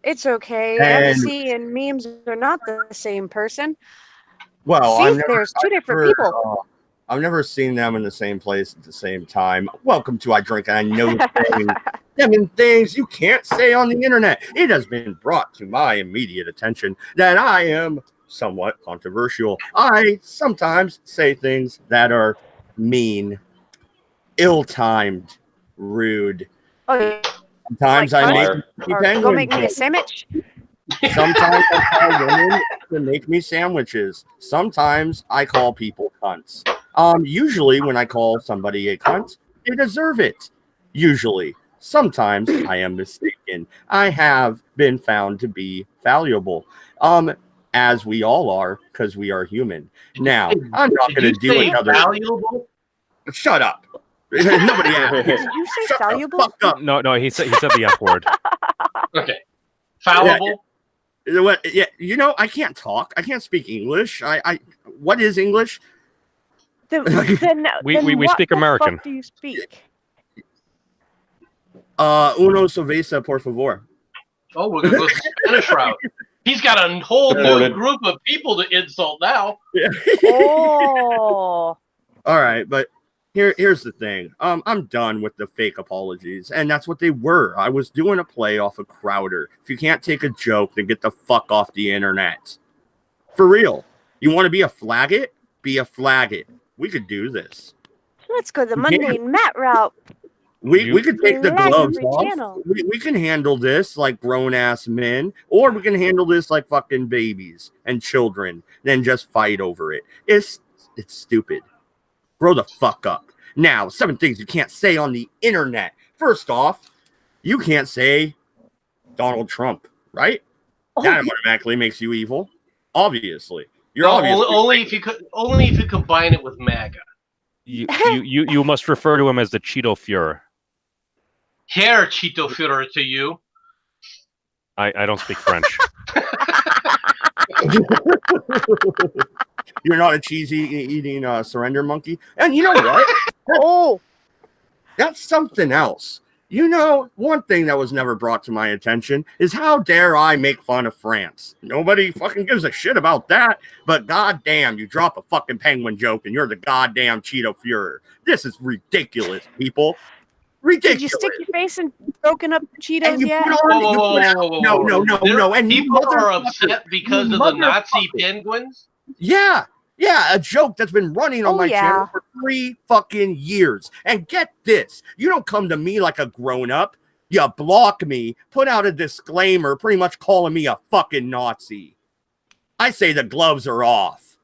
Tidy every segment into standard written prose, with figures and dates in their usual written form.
It's okay. And MC and memes are not the same person. well, See, there's two different people. I've never seen them in the same place at the same time. Welcome to I Drink and I Know Things. Seven things you can't say on the internet. It has been brought to my immediate attention that I am somewhat controversial. I sometimes say things that are mean, ill-timed, rude. Oh, yeah. Sometimes Like I cunt? make Or penguin go make me a jokes. sandwich. Sometimes I call women to make me sandwiches. Sometimes I call people cunts. Usually when I call somebody a cunt, they deserve it. Usually. Sometimes I am mistaken. I have been found to be valuable. As we all are, because we are human. Now, I'm not going to do another. Valuable? Shut up. Nobody asked. Did you say Shut valuable? the fuck up. No, he said the F word. Okay. Fallible? What? Yeah, you know, I can't talk. I can't speak English. What is English? Then We what speak the American. fuck do you speak? Uno cerveza, por favor. Oh, we're going to go Spanish route. He's got a whole new group of people to insult now. Yeah. Oh. All right, but here's the thing. I'm done with the fake apologies, and that's what they were. I was doing a play off of Crowder. If you can't take a joke, then get the fuck off the internet. For real. You want to be a flaggot? Be a flaggot. We could do this. Let's go the mundane Matt route. We could take the Flag gloves every off. channel. We can handle this like grown-ass men, or we can handle this like fucking babies and children, then just fight over it. It's stupid. Grow the fuck up. Now, 7 things you can't say on the internet. First off, you can't say Donald Trump, right? Oh. That automatically makes you evil. Obviously. You're No, obviously only if you combine it with MAGA. You must refer to him as the Cheeto Fuhrer. Herr Cheeto Führer to you. I don't speak French. You're not a cheesy eating surrender monkey. And you know what? Oh. That's something else. You know, one thing that was never brought to my attention is how dare I make fun of France. Nobody fucking gives a shit about that, but goddamn, you drop a fucking penguin joke and you're the goddamn Cheeto Führer. This is ridiculous, people. Ridiculous. Did you stick your face in broken up Cheetos yet? No. And people are upset because of the Nazi penguins? Yeah, a joke that's been running on my channel for 3 fucking years. And get this, you don't come to me like a grown-up. You block me, put out a disclaimer, pretty much calling me a fucking Nazi. I say the gloves are off.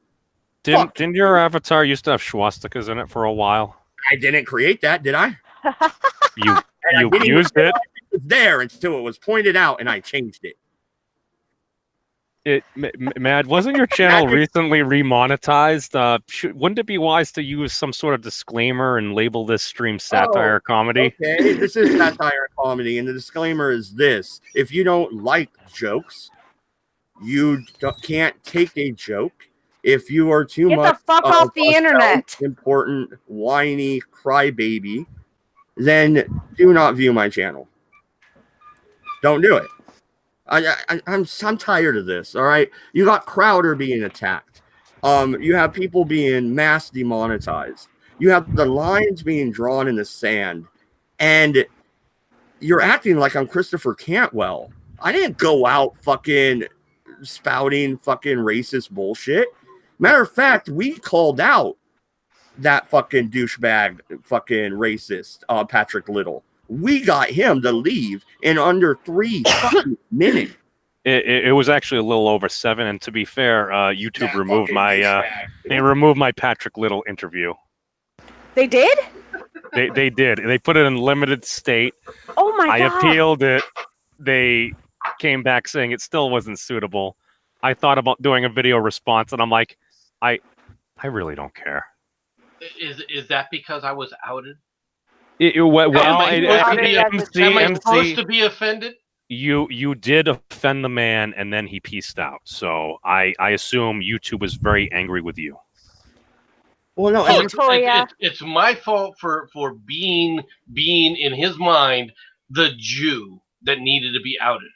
Didn't your avatar used to have swastikas in it for a while? I didn't create that, did I? You used it. It was there until it was pointed out, and I changed it. Mad, wasn't your channel recently remonetized? Wouldn't it be wise to use some sort of disclaimer and label this stream satire comedy? Okay, this is satire comedy, and the disclaimer is this. If you don't like jokes, you can't take a joke. If you are too much the fuck off the internet, important, whiny crybaby, then do not view my channel. Don't do it. I'm tired of this. All right, you got Crowder being attacked. You have people being mass demonetized. You have the lines being drawn in the sand, and you're acting like I'm Christopher Cantwell. I didn't go out fucking spouting fucking racist bullshit. Matter of fact, we called out that fucking douchebag, fucking racist, Patrick Little. We got him to leave in under 3 fucking minutes. It was actually a little over 7, and to be fair, YouTube removed my Patrick Little interview. They did? They did. They put it in limited state. Oh my God. I appealed it. They came back saying it still wasn't suitable. I thought about doing a video response, and I'm like, I really don't care. Is that because I was outed? Am I supposed to be offended? You did offend the man, and then he peaced out. So I assume YouTube was very angry with you. Well, no, it's my fault for being in his mind the Jew that needed to be outed.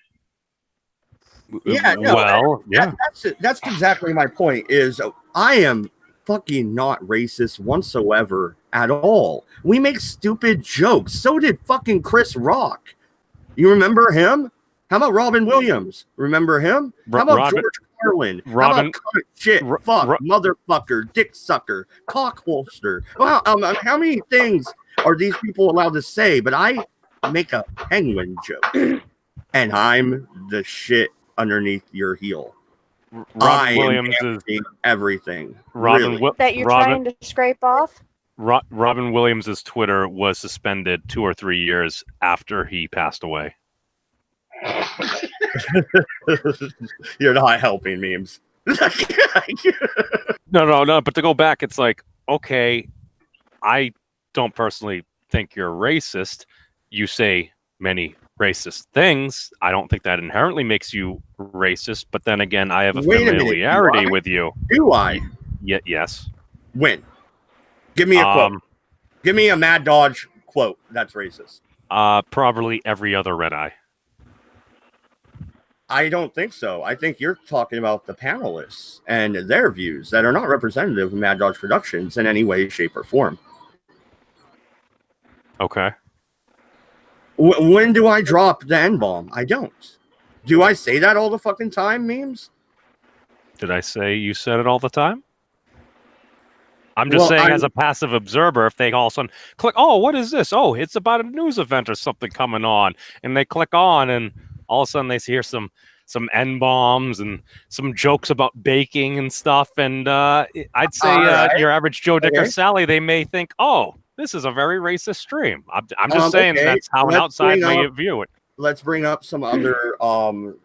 Yeah, no, well, yeah. That's exactly my point. Is I am fucking not racist whatsoever at all. We make stupid jokes. So did fucking Chris Rock. You remember him? How about Robin Williams? Remember him? How about George Carlin? How about cunt, shit, fuck, motherfucker, dick sucker, cock holster? Well, how many things are these people allowed to say? But I make a penguin joke, and I'm the shit underneath your heel. Robin Williams is everything. That you're trying to scrape off? Robin Williams' Twitter was suspended 2 or 3 years after he passed away. You're not helping memes. No. But to go back, it's like, okay, I don't personally think you're racist. You say many racist things. I don't think that inherently makes you racist. But then again, I have a familiarity with you. Do I? Yes. When? Give me a quote. Give me a Mad Dodge quote that's racist. Probably every other red eye. I don't think so. I think you're talking about the panelists and their views that are not representative of Mad Dodge Productions in any way, shape, or form. Okay. When do I drop the N-bomb? I don't. Do I say that all the fucking time, memes? Did I say you said it all the time? I'm just saying, as a passive observer, if they all of a sudden click, oh, what is this? Oh, it's about a news event or something coming on. And they click on, and all of a sudden they hear some N-bombs and some jokes about baking and stuff. And I'd say your average Joe, Dick, or Sally, they may think, oh, this is a very racist stream. I'm just saying that's how an outside may view it. Let's bring up some other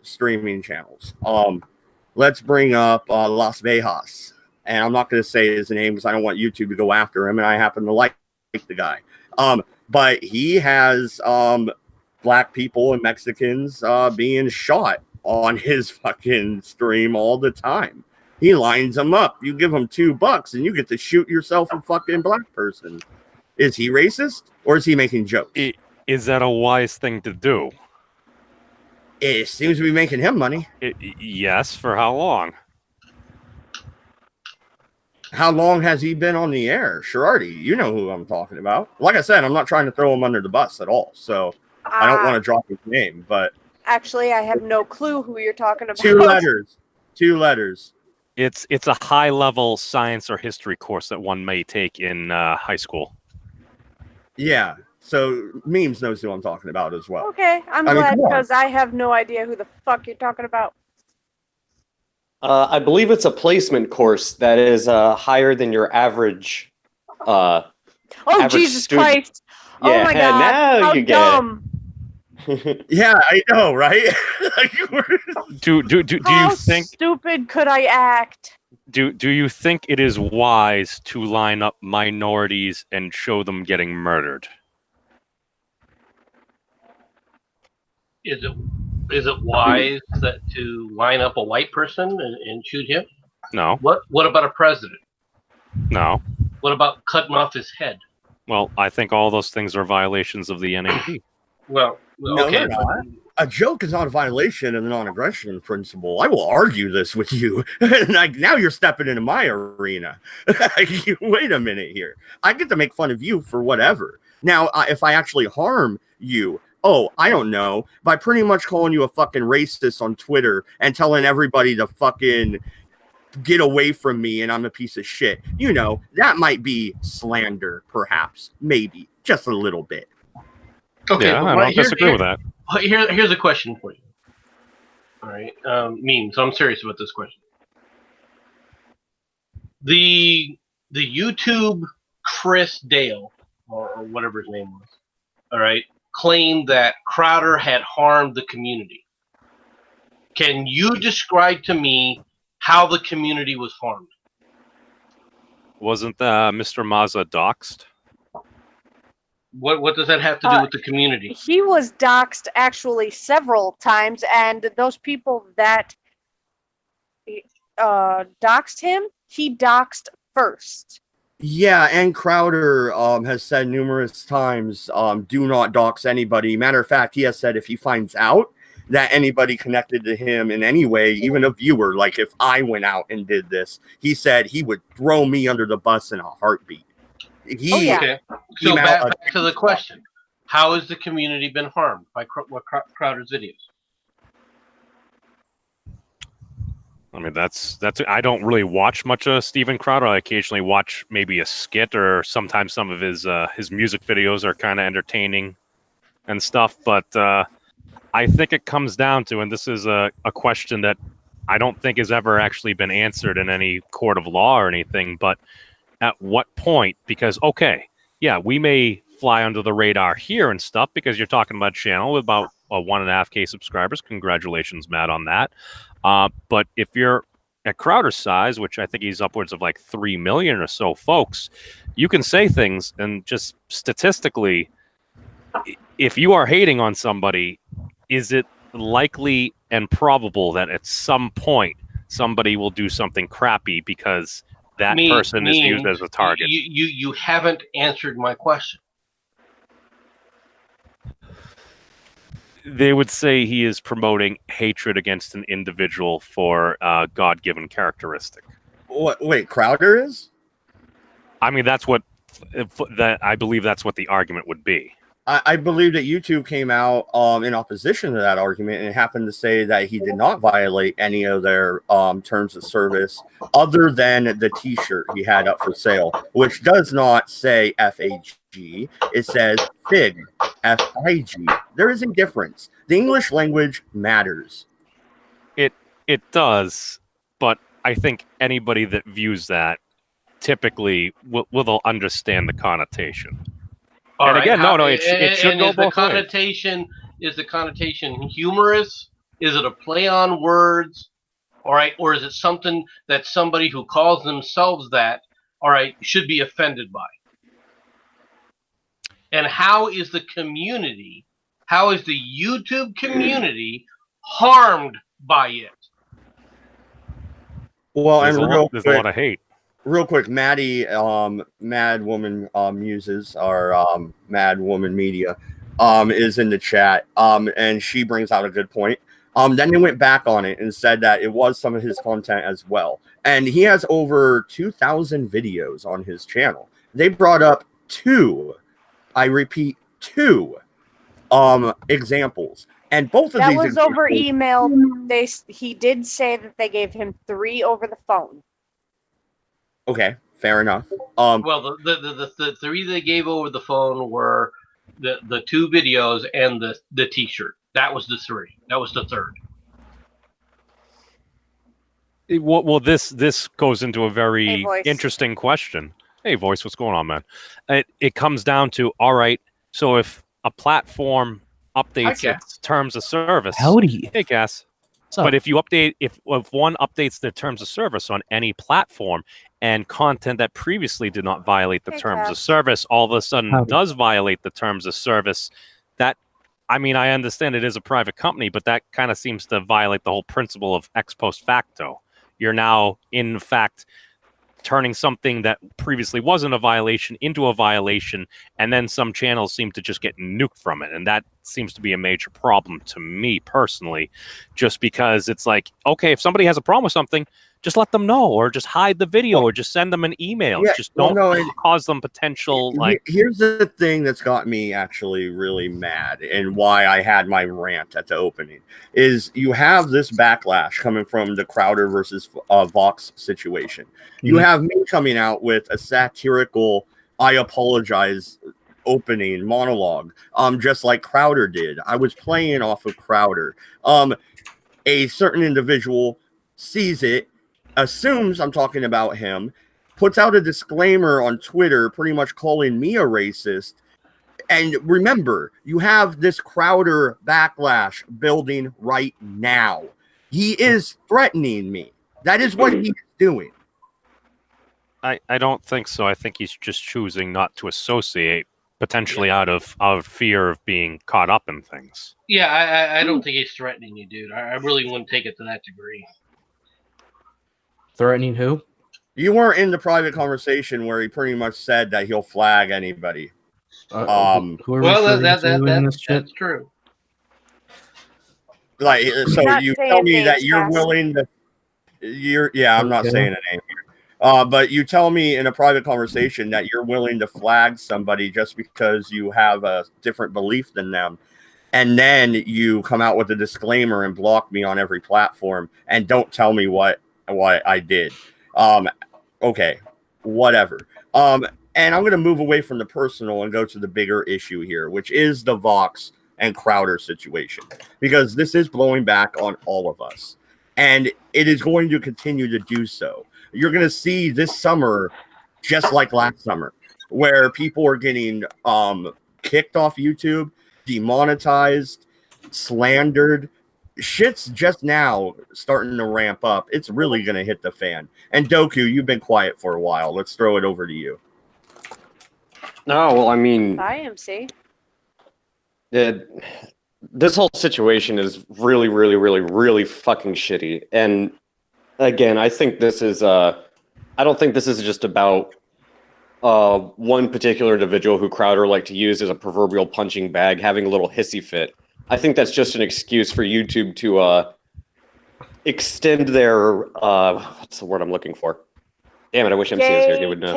streaming channels. Let's bring up Las Vegas. And I'm not going to say his name because I don't want YouTube to go after him, and I happen to like the guy. But he has black people and Mexicans being shot on his fucking stream all the time. He lines them up. You give him $2 and you get to shoot yourself a fucking black person. Is he racist or is he making jokes? Is that a wise thing to do? It seems to be making him money. Yes. For how long? How long has he been on the air? Shirardi, you know who I'm talking about. Like I said, I'm not trying to throw him under the bus at all. So I don't want to drop his name, but actually, I have no clue who you're talking about. 2 letters. 2 letters. It's a high-level science or history course that one may take in high school. Yeah. So Memes knows who I'm talking about as well. Okay, I'm glad because I have no idea who the fuck you're talking about. I believe it's a placement course that is higher than your average. Oh, average Jesus student. Christ! Oh Yeah, my God! now How you get dumb! Yeah, I know, right? Do you think stupid could I act? Do you think it is wise to line up minorities and show them getting murdered? Is it wise to line up a white person and shoot him? No. What about a president? No. What about cutting off his head? Well, I think all those things are violations of the NAP. Well, okay. No, a joke is not a violation of the non-aggression principle. I will argue this with you. Like, now you're stepping into my arena. Wait a minute here. I get to make fun of you for whatever. Now, if I actually harm you, I don't know, by pretty much calling you a fucking racist on Twitter and telling everybody to fucking get away from me and I'm a piece of shit, that might be slander, perhaps, maybe, just a little bit. Okay, yeah, I don't disagree with that. Here's a question for you. All right, Memes. I'm serious about this question. The YouTube Chris Dale or whatever his name was, all right, claimed that Crowder had harmed the community. Can you describe to me how the community was harmed? Wasn't Mr. Mazza doxxed? What does that have to do with the community? He was doxxed actually several times, and those people that doxxed him, he doxxed first. Yeah, and Crowder has said numerous times, do not dox anybody. Matter of fact, he has said if he finds out that anybody connected to him in any way, even a viewer. Like if I went out and did this, he said he would throw me under the bus in a heartbeat. He, Oh, yeah. Okay. So back to the question: how has the community been harmed by Crowder's videos? I mean, that's. I don't really watch much of Steven Crowder. I occasionally watch maybe a skit, or sometimes some of his music videos are kind of entertaining and stuff. But I think it comes down to, and this is a question that I don't think has ever actually been answered in any court of law or anything, but at what point? Because, okay, yeah, we may fly under the radar here and stuff because you're talking about a channel with about 1.5K subscribers. Congratulations, Matt, on that. But if you're at Crowder's size, which I think he's upwards of like 3 million or so folks, you can say things, and just statistically, if you are hating on somebody, is it likely and probable that at some point somebody will do something crappy because that person is used as a target? You haven't answered my question. They would say he is promoting hatred against an individual for God-given characteristic. Wait, Crowder is? I mean, I believe that's what the argument would be. I believe that YouTube came out in opposition to that argument and happened to say that he did not violate any of their terms of service other than the T-shirt he had up for sale, which does not say FAG. It says FIG, FIG. There is a difference. The English language matters. It does, but I think anybody that views that typically will understand the connotation. All right. Again, it should go both ways. Is the connotation humorous? Is it a play on words? All right, or is it something that somebody who calls themselves that, all right, should be offended by? And how is the YouTube community harmed by it? Well, there's and a lot of hate. Real quick, Maddie, Mad Woman Muses, or Mad Woman Media, is in the chat, and she brings out a good point. Then they went back on it and said that it was some of his content as well. And he has over 2,000 videos on his channel. They brought up I repeat, two examples. And both of That these was over email. He did say that they gave him 3 over the phone. Okay, fair enough. Well, the 3 they gave over the phone were the 2 videos and the T-shirt. That was the 3. That was the 3rd. Well, this goes into a very Voice. interesting question. Hey, Voice, what's going on, man? It comes down to, all right, so if a platform updates its terms of service. Howdy. Hey, Cass. But if one updates their terms of service on any platform, and content that previously did not violate the terms of service all of a sudden does violate the terms of service, I understand it is a private company, but that kind of seems to violate the whole principle of ex post facto. You're now, in fact, turning something that previously wasn't a violation into a violation, and then some channels seem to just get nuked from it. And that seems to be a major problem to me personally, just because it's like, okay, if somebody has a problem with something, just let them know, or just hide the video, or just send them an email. Yeah, just don't cause them potential. Here's the thing that's got me actually really mad, and why I had my rant at the opening, is you have this backlash coming from the Crowder versus Vox situation. You have me coming out with a satirical, I apologize opening monologue, just like Crowder did. I was playing off of Crowder. A certain individual sees it, assumes I'm talking about him, puts out a disclaimer on Twitter pretty much calling me a racist. And remember, you have this Crowder backlash building right now. He is threatening me. That is what he's doing. I don't think so. I think he's just choosing not to associate, potentially out of fear of being caught up in things. Yeah, I don't think he's threatening you, dude. I really wouldn't take it to that degree. Threatening who? You weren't in the private conversation where he pretty much said that he'll flag anybody. Who are that's true. Like, so Not you saying tell me that names, you're Cass. willing to. I'm not Okay. saying a name here. But you tell me in a private conversation that you're willing to flag somebody just because you have a different belief than them. And then you come out with a disclaimer and block me on every platform and don't tell me what I did. Okay, whatever. And I'm going to move away from the personal and go to the bigger issue here, which is the Vox and Crowder situation, because this is blowing back on all of us. And it is going to continue to do so. You're going to see this summer, just like last summer, where people are getting kicked off YouTube, demonetized, slandered. Shit's just now starting to ramp up. It's really going to hit the fan. And Doku, you've been quiet for a while. Let's throw it over to you. No, well, I mean, Bye, MC. this whole situation is really, really, really, really fucking shitty. And again, I think this is I don't think this is just about one particular individual who Crowder liked to use as a proverbial punching bag having a little hissy fit. I think that's just an excuse for YouTube to extend their what's the word I'm looking for? Damn it, I wish MC was here. He would know.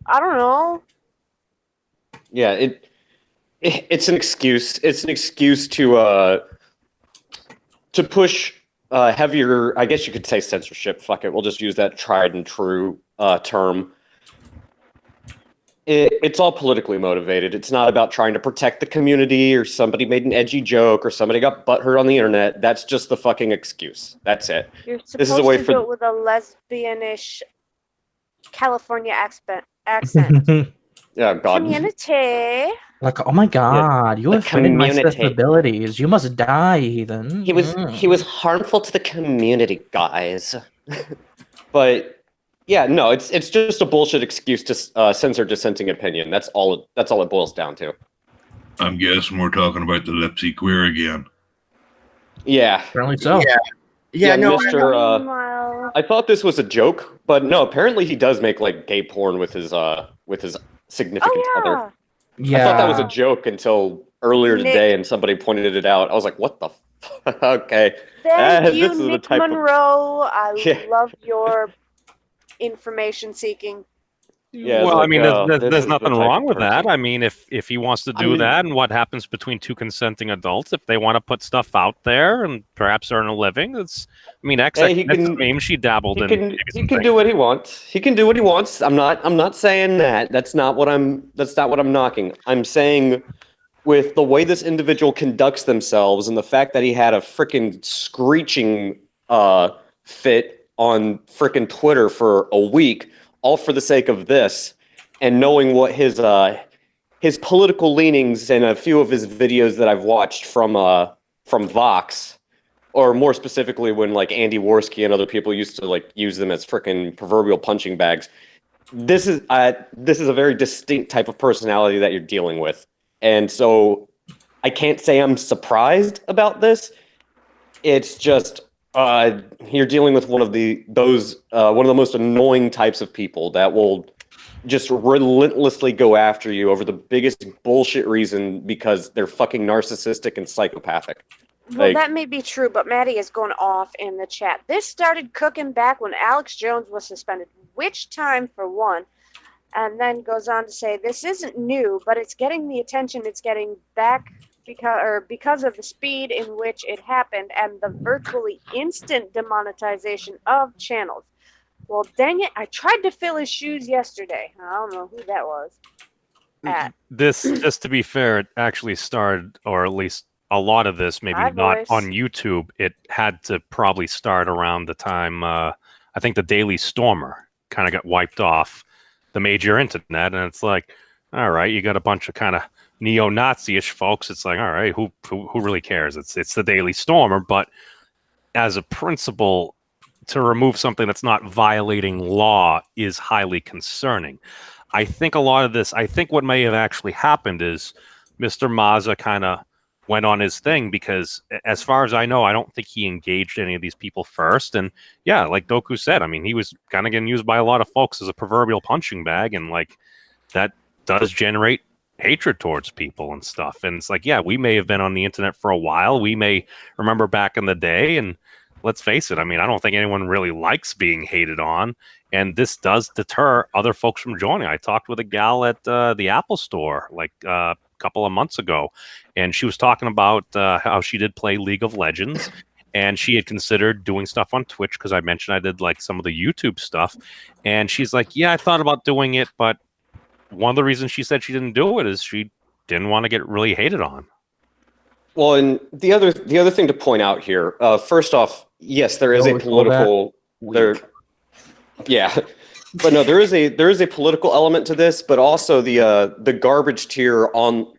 I don't know. Yeah, it's an excuse. It's an excuse to push heavier, I guess you could say censorship. Fuck it, we'll just use that tried and true term. It's all politically motivated. It's not about trying to protect the community or somebody made an edgy joke or somebody got butthurt on the internet. That's just the fucking excuse. That's it. You're supposed This is a way to for- do it with a lesbianish California accent. Yeah, God. Community. Like, oh my god, you the offended my community. sensibilities. You must die, heathen. He was harmful to the community, guys. But yeah, no, it's just a bullshit excuse to censor dissenting opinion. That's all it boils down to. I'm guessing we're talking about the Lipsy queer again. Yeah. Apparently so. Yeah, no, Mr. Meanwhile, I thought this was a joke, but no, apparently he does make like gay porn with his significant other. Yeah. I thought that was a joke until earlier Nick- today, and somebody pointed it out. I was like, "What the? Okay." thank you, this is the Nick type of- Monroe. I Yeah. love your information seeking. Yeah, it's well, I like, mean, this there's is the nothing type wrong of with that. person. I mean, if he wants to I do mean- that, and what happens between two consenting adults, if they want to put stuff out there and perhaps earn a living, it's. I mean, Hey, he that's can- name she dabbled He in. can maybe he some can things. do what he wants. He can do what he wants. I'm not saying that. That's not what I'm knocking. I'm saying with the way this individual conducts themselves and the fact that he had a freaking screeching fit on freaking Twitter for a week, all for the sake of this, and knowing what his political leanings and a few of his videos that I've watched from Vox, or more specifically when like Andy Worski and other people used to like use them as freaking proverbial punching bags. This is a very distinct type of personality that you're dealing with, and so I can't say I'm surprised about this. It's just you're dealing with one of the most annoying types of people that will just relentlessly go after you over the biggest bullshit reason because they're fucking narcissistic and psychopathic. Well, Like- that may be true, but Maddie is going off in the chat. This started cooking back when Alex Jones was suspended. Which time, for one? And then goes on to say, this isn't new, but it's getting the attention it's getting back because of the speed in which it happened and the virtually instant demonetization of channels. Well, dang it, I tried to fill his shoes yesterday. I don't know who that was. This, just to be fair, it actually started, or at least a lot of this, maybe Hi, not boys. on YouTube. It had to probably start around the time I think the Daily Stormer kind of got wiped off the major internet, and it's like, all right, you got a bunch of kind of neo-Nazi-ish folks. It's like, all right, who really cares? It's the Daily Stormer, but as a principle, to remove something that's not violating law is highly concerning. I think a lot of this, I think what may have actually happened is Mr. Mazza kind of went on his thing because, as far as I know, I don't think he engaged any of these people first. And yeah, like Doku said, I mean, he was kind of getting used by a lot of folks as a proverbial punching bag, and like that does generate hatred towards people and stuff. And it's like, yeah, we may have been on the internet for a while. We may remember back in the day, and let's face it, I mean, I don't think anyone really likes being hated on, and this does deter other folks from joining. I talked with a gal at the Apple store like a couple of months ago, and she was talking about how she did play League of Legends, and she had considered doing stuff on Twitch because I mentioned I did like some of the YouTube stuff, and she's like, yeah, I thought about doing it, but one of the reasons she said she didn't do it is she didn't want to get really hated on. Well, and the other thing to point out here, first off, yes, there is a political yeah, but no, there is a political element to this, but also the garbage tier on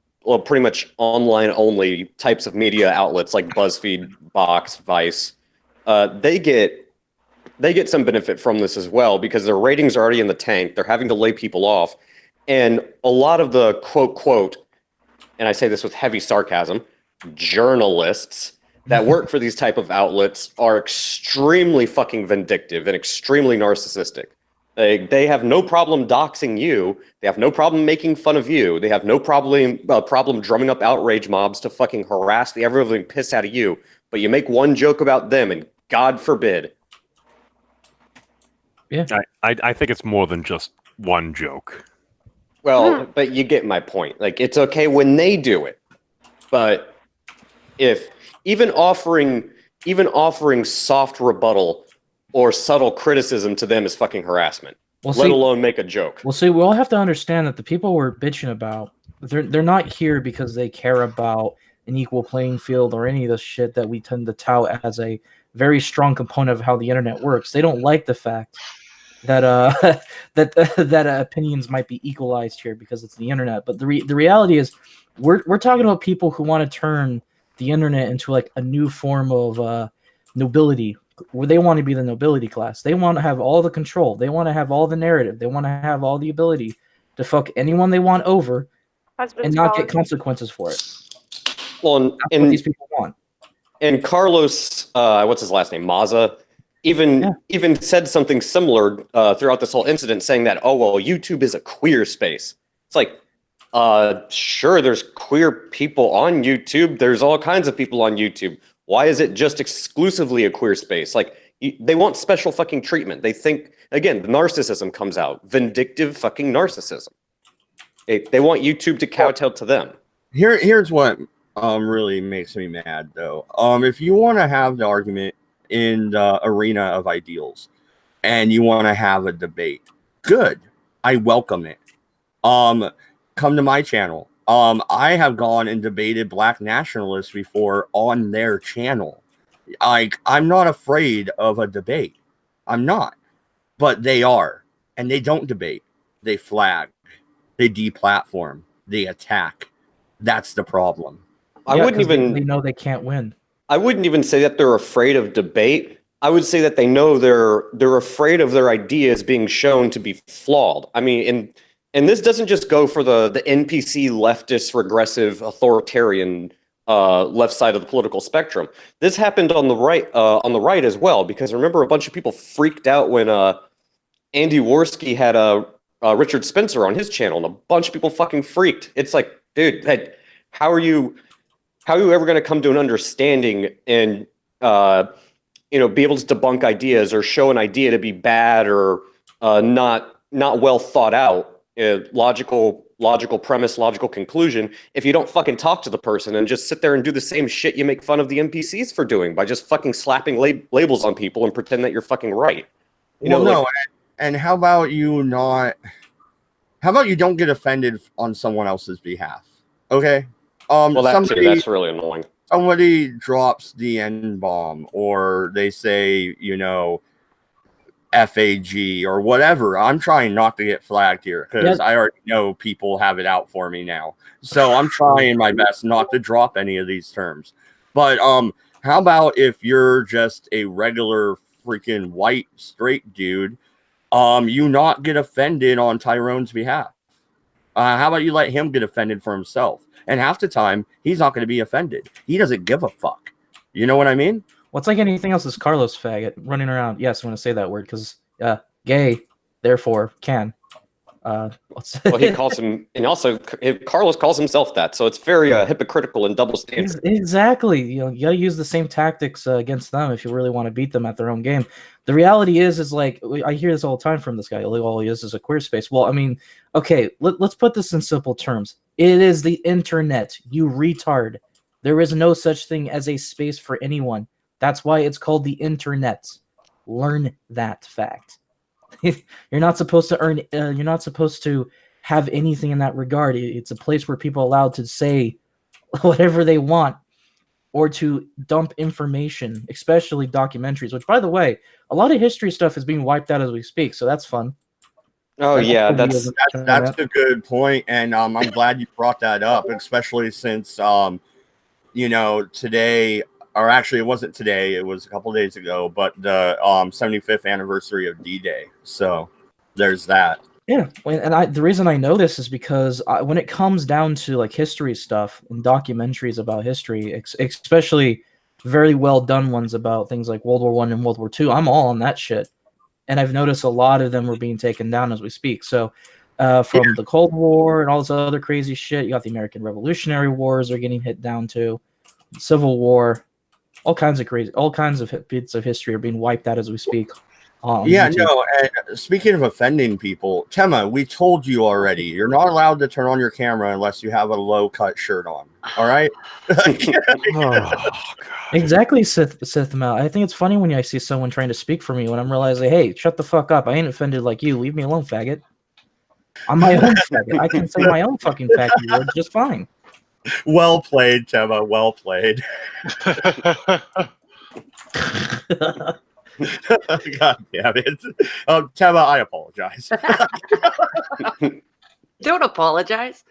pretty much online only types of media outlets like BuzzFeed, Vox, Vice, they get some benefit from this as well because their ratings are already in the tank. They're having to lay people off, and a lot of the quote, and I say this with heavy sarcasm, journalists that work for these type of outlets are extremely fucking vindictive and extremely narcissistic. They have no problem doxing you. They have no problem making fun of you. They have no problem drumming up outrage mobs to fucking harass the ever-living piss out of you. But you make one joke about them, and God forbid. Yeah, I think it's more than just one joke. Well, but you get my point. Like, it's okay when they do it, but if even offering soft rebuttal or subtle criticism to them is fucking harassment, let alone make a joke. Well, see, we all have to understand that the people we're bitching about, they're not here because they care about an equal playing field or any of the shit that we tend to tout as a very strong component of how the internet works. They don't like the fact that that opinions might be equalized here because it's the internet. But the reality is, we're talking about people who want to turn the internet into like a new form of nobility, where they want to be the nobility class. They want to have all the control. They want to have all the narrative. They want to have all the ability to fuck anyone they want over and not get consequences for it. Well, That's what these people want. And Carlos, what's his last name, Maza, even said something similar throughout this whole incident, saying that, oh, well, YouTube is a queer space. It's like, sure, there's queer people on YouTube. There's all kinds of people on YouTube. Why is it just exclusively a queer space? Like, they want special fucking treatment. They think, again, the narcissism comes out. Vindictive fucking narcissism. They want YouTube to kowtow to them. Here's what really makes me mad, though. If you want to have the argument in the arena of ideals and you want to have a debate, good. I welcome it. Come to my channel. I have gone and debated black nationalists before on their channel. I'm not afraid of a debate. I'm not. But they are. And they don't debate. They flag. They deplatform. They attack. That's the problem. I wouldn't even... They know they can't win. I wouldn't even say that they're afraid of debate. I would say that they know they're afraid of their ideas being shown to be flawed. I mean, and this doesn't just go for the NPC leftist, regressive, authoritarian left side of the political spectrum. This happened on the right as well, because remember a bunch of people freaked out when Andy Worski had Richard Spencer on his channel, and a bunch of people fucking freaked. It's like, dude, how are you ever going to come to an understanding and be able to debunk ideas or show an idea to be bad or not well thought out? Logical premise, logical conclusion, if you don't fucking talk to the person and just sit there and do the same shit you make fun of the NPCs for doing by just fucking slapping labels on people and pretend that you're fucking right. And how about you don't get offended on someone else's behalf? Okay. Well, that's really annoying. Somebody drops the N-bomb or they say, FAG or whatever. I'm trying not to get flagged here because I already know people have it out for me now. So I'm trying my best not to drop any of these terms. But how about if you're just a regular freaking white straight dude, you not get offended on Tyrone's behalf? How about you let him get offended for himself? And half the time, he's not going to be offended. He doesn't give a fuck. You know what I mean? What's like anything else is Carlos faggot running around. Yes, I'm going to say that word because gay, therefore can. Well, he calls him, and also Carlos calls himself that, so it's very hypocritical and double standard. Exactly. You gotta use the same tactics against them if you really want to beat them at their own game. The reality is like I hear this all the time from this guy. All he is a queer space. Well, I mean, okay, let's put this in simple terms. It is the internet, you retard. There is no such thing as a space for anyone. That's why it's called the internet. Learn that fact. You're not supposed to earn. You're not supposed to have anything in that regard. It's a place where people are allowed to say whatever they want or to dump information, especially documentaries. Which, by the way, a lot of history stuff is being wiped out as we speak. So that's fun. Oh yeah, that's a good point, and I'm glad you brought that up, especially since today. Or actually, it wasn't today. It was a couple days ago, but the 75th anniversary of D-Day. So there's that. Yeah, and the reason I know this is because when it comes down to like history stuff and documentaries about history, especially very well done ones about things like World War I and World War II, I'm all on that shit. And I've noticed a lot of them were being taken down as we speak. So from the Cold War and all this other crazy shit, you got the American Revolutionary Wars are getting hit down too, Civil War. All kinds of bits of history are being wiped out as we speak. And speaking of offending people, Tema, we told you already, you're not allowed to turn on your camera unless you have a low-cut shirt on. All right? Exactly, Sith Mal. I think it's funny when I see someone trying to speak for me when I'm realizing, hey, shut the fuck up. I ain't offended like you. Leave me alone, faggot. I'm my own faggot. I can say my own fucking faggot words just fine. Well played, Tema. Well played. God damn it. Tema, I apologize. Don't apologize.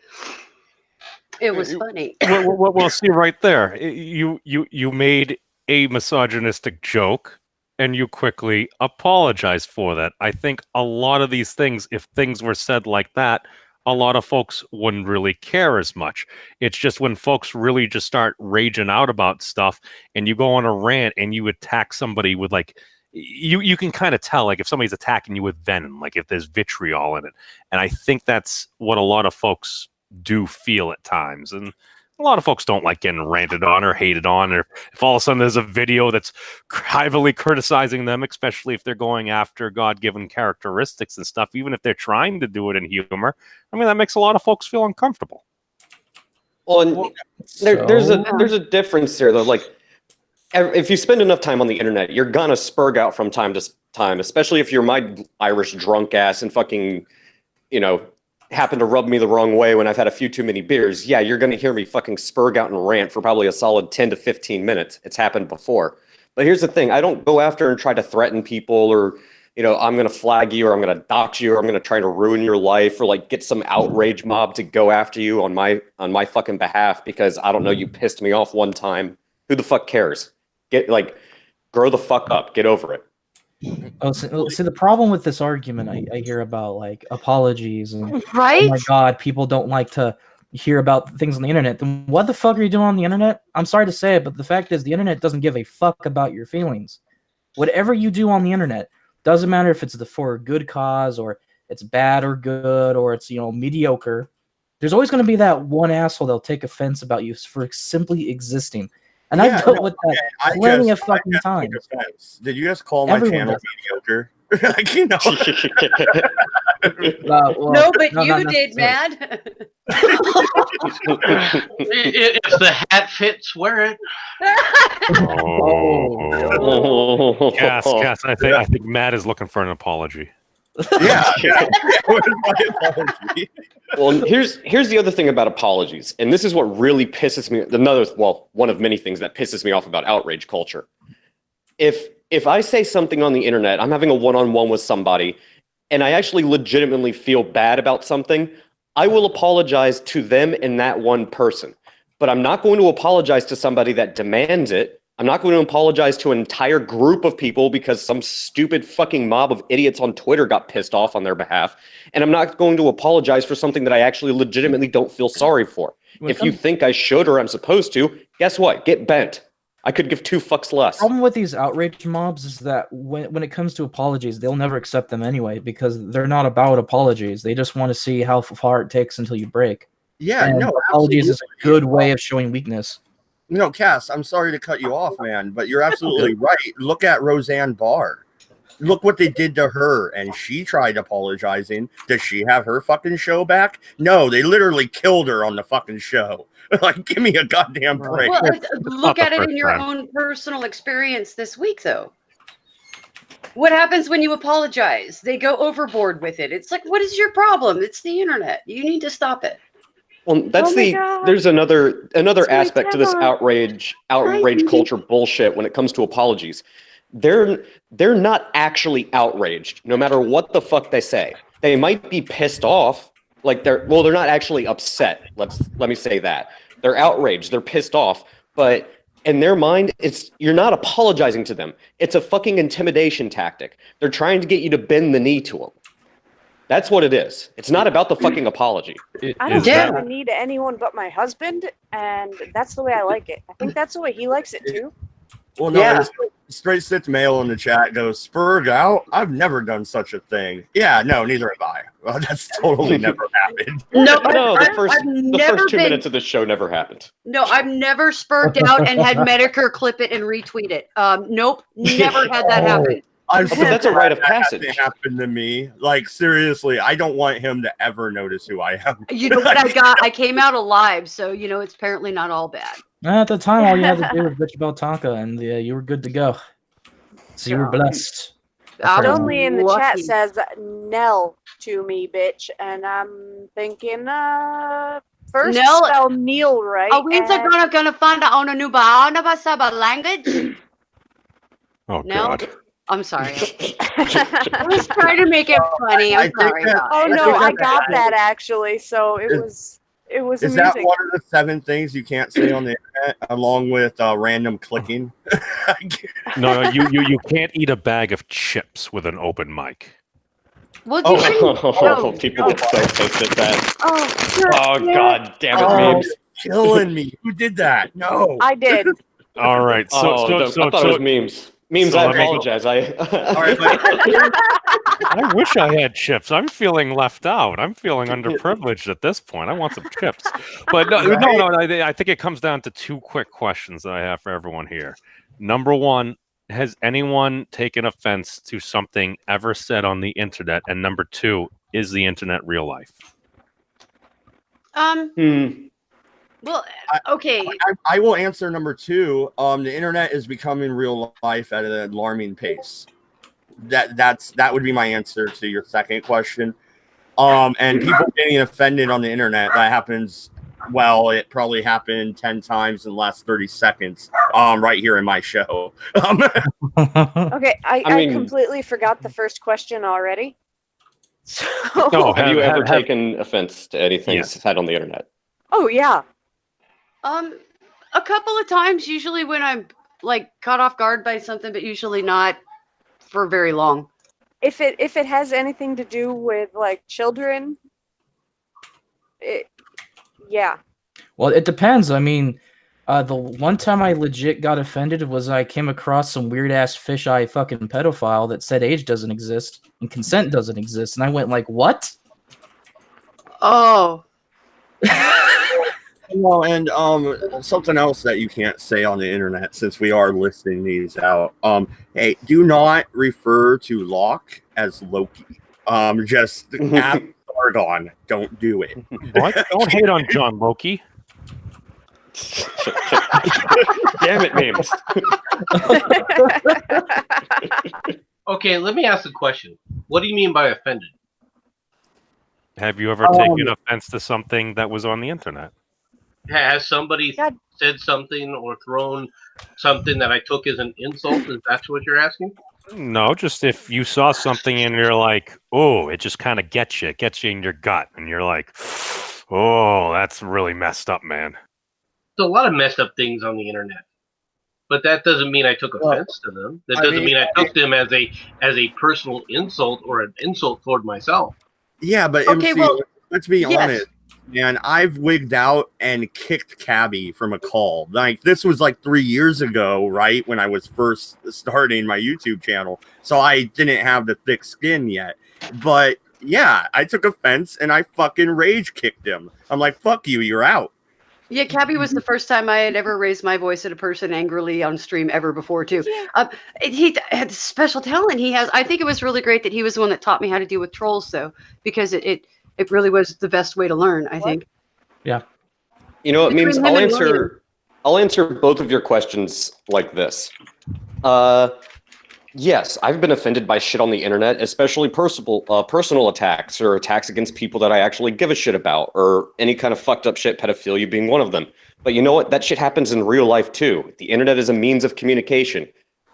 It was funny. Well, see right there. You made a misogynistic joke, and you quickly apologized for that. I think a lot of these things, if things were said like that, a lot of folks wouldn't really care as much. It's just when folks really just start raging out about stuff and you go on a rant and you attack somebody with like, you can kind of tell like if somebody's attacking you with venom, like if there's vitriol in it. And I think that's what a lot of folks do feel at times. And a lot of folks don't like getting ranted on or hated on, or if all of a sudden there's a video that's heavily criticizing them, especially if they're going after God-given characteristics and stuff, even if they're trying to do it in humor. I mean, that makes a lot of folks feel uncomfortable. Well, there's a difference there, though. Like, if you spend enough time on the internet, you're gonna spurg out from time to time, especially if you're my Irish drunk ass and fucking, happen to rub me the wrong way when I've had a few too many beers. Yeah, you're going to hear me fucking spurg out and rant for probably a solid 10 to 15 minutes. It's happened before. But here's the thing. I don't go after and try to threaten people or, I'm going to flag you or I'm going to dox you or I'm going to try to ruin your life or like get some outrage mob to go after you on my fucking behalf because I don't know, you pissed me off one time. Who the fuck cares? Grow the fuck up. Get over it. Oh, see, the problem with this argument I hear about like apologies and right? Oh my God, people don't like to hear about things on the internet. Then what the fuck are you doing on the internet? I'm sorry to say it, but the fact is the internet doesn't give a fuck about your feelings. Whatever you do on the internet, doesn't matter if it's for a good cause or it's bad or good or it's mediocre. There's always going to be that one asshole that'll take offense about you for simply existing. And I've dealt with that plenty of fucking times. Did you just call my channel mediocre? No, but you did, Mad. If the hat fits, wear it. Cass, I think Matt is looking for an apology. Yeah. Well, here's the other thing about apologies, and this is what really pisses me. One of many things that pisses me off about outrage culture. If I say something on the internet, I'm having a one-on-one with somebody, and I actually legitimately feel bad about something, I will apologize to them and that one person. But I'm not going to apologize to somebody that demands it. I'm not going to apologize to an entire group of people because some stupid fucking mob of idiots on Twitter got pissed off on their behalf. And I'm not going to apologize for something that I actually legitimately don't feel sorry for. If you think I should or I'm supposed to, guess what? Get bent. I could give two fucks less. The problem with these outrage mobs is that when it comes to apologies, they'll never accept them anyway because they're not about apologies. They just want to see how far it takes until you break. Yeah, And no, apologies is absolutely. a good way of showing weakness. No, Cass, I'm sorry to cut you off, man, but you're absolutely right. Look at Roseanne Barr. Look what they did to her, and she tried apologizing. Does she have her fucking show back? No, they literally killed her on the fucking show. Like, give me a goddamn break. Well, look the at it first in your time. own personal experience this week, though. What happens when you apologize? They go overboard with it. It's like, what is your problem? It's the internet. You need to stop it. Well, that's Oh my God. there's another my aspect to this grandma. outrage Hi. culture bullshit when it comes to apologies. They're not actually outraged, no matter what the fuck they say. They might be pissed off, like they're not actually upset. Let me say that. They're outraged, they're pissed off, but in their mind, you're not apologizing to them. It's a fucking intimidation tactic. They're trying to get you to bend the knee to them. That's what it is. It's not about the fucking apology. I don't Is that- bend the knee to anyone but my husband, and that's the way I like it. I think that's the way he likes it too. Well, no, Yeah. Straight Sits Mail in the chat goes, Spurg out? I've never done such a thing. Yeah, no, neither have I. Well, that's totally never happened. No, No, the first never 2 been. minutes of this show never happened. No, I've never spurred out and had Medicare clip it and retweet it. Nope, never had that happen. I'm But that's a rite of that passage. hasn't happened to me. Like, seriously, I don't want him to ever notice who I am. You know what I got? I came out alive, so it's apparently not all bad. At the time, all you had to do was bitch about Tonka, and you were good to go. So you were blessed. But I'm only in the lucky. chat says Nell to me, bitch, and I'm thinking, first Nell- spell Neil right. Are we and- gonna find out on a new language? Oh No. God. I'm sorry. I was trying to make it funny. I I'm think sorry. that- guys. Oh I no, think I that's got bad. that actually. So it was Is that amusing. one of the 7 things you can't say on the internet, along with random clicking? No, you can't eat a bag of chips with an open mic. Well, Oh, you shouldn't- People get so pissed at that. Oh, Oh god damn it, Oh, memes. killing me. Who did that? No. I did. All right. So, I thought it was memes. Memes, so I let me- apologize. All right, but I wish I had chips. I'm feeling left out. I'm feeling underprivileged at this point. I want some chips. But no, I think it comes down to 2 quick questions that I have for everyone here. Number 1, has anyone taken offense to something ever said on the internet? And number 2, is the internet real life? Well, okay. I will answer number 2. The internet is becoming real life at an alarming pace. That would be my answer to your second question. And people getting offended on the internet, that happens. Well, it probably happened 10 times in the last 30 seconds. Right here in my show. Okay, I I mean- completely forgot the first question already. So, No, Have you ever have- taken offense to anything Yes. said on the internet? oh yeah, A couple of times, usually when I'm like caught off guard by something, but usually not for very long. if it has anything to do with like children, yeah. Well, it depends. I mean, the one time I legit got offended was I came across some weird ass fisheye fucking pedophile that said age doesn't exist and consent doesn't exist, and I went like, "What?" Oh, Well, and something else that you can't say on the internet, since we are listing these out. Hey, do not refer to Locke as Loki. Just add Sargon. Don't do it. What? Don't hate on John Loki. Damn it, memes. Okay, let me ask a question. What do you mean by offended? Have you ever taken offense to something that was on the internet? Has somebody God. said something or thrown something that I took as an insult? Is that what you're asking? No, just if you saw something and you're like, oh, it just kind of gets you in your gut, and you're like, oh, that's really messed up, man. There's a lot of messed up things on the internet, but that doesn't mean I took offense to them. That doesn't mean I took them as a personal insult or an insult toward myself. Yeah, but Okay, MC, well, let's be yes. honest. Man, I've wigged out and kicked Cabby from a call. Like, this was like 3 years ago, right? When I was first starting my YouTube channel. So I didn't have the thick skin yet. But yeah, I took offense and I fucking rage kicked him. I'm like, fuck you, you're out. Yeah, Cabby was the first time I had ever raised my voice at a person angrily on stream ever before, too. He had special talent. He has. I think it was really great that he was the one that taught me how to deal with trolls, though, because it really was the best way to learn, I think. Yeah. You know what, Between Memes? him I'll and answer both of your questions like this. Yes, I've been offended by shit on the internet, especially personal attacks or attacks against people that I actually give a shit about, or any kind of fucked up shit, pedophilia being one of them. But you know what? That shit happens in real life too. The internet is a means of communication.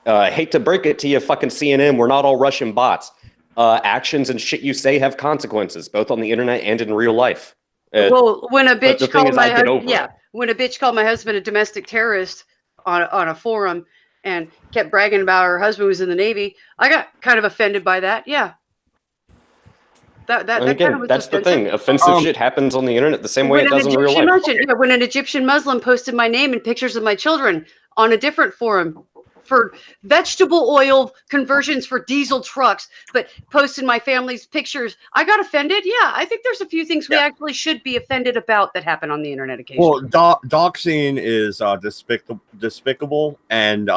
I hate to break it to you, fucking CNN, we're not all Russian bots. Actions and shit you say have consequences, both on the internet and in real life. Well, when a but the bitch thing called is, my I get husband, over it. when a bitch called my husband a domestic terrorist on a forum and kept bragging about her husband was in the Navy, I got kind of offended by that. Yeah. That And kind again, of was that's the offensive. thing. Offensive shit happens on the internet the same way it does in real life. When an Egyptian Muslim posted my name and pictures of my children on a different forum for vegetable oil conversions for diesel trucks, but posted my family's pictures, I got offended. Yeah, I think there's a few things we actually should be offended about that happen on the internet occasionally. Well, doxing is despicable and,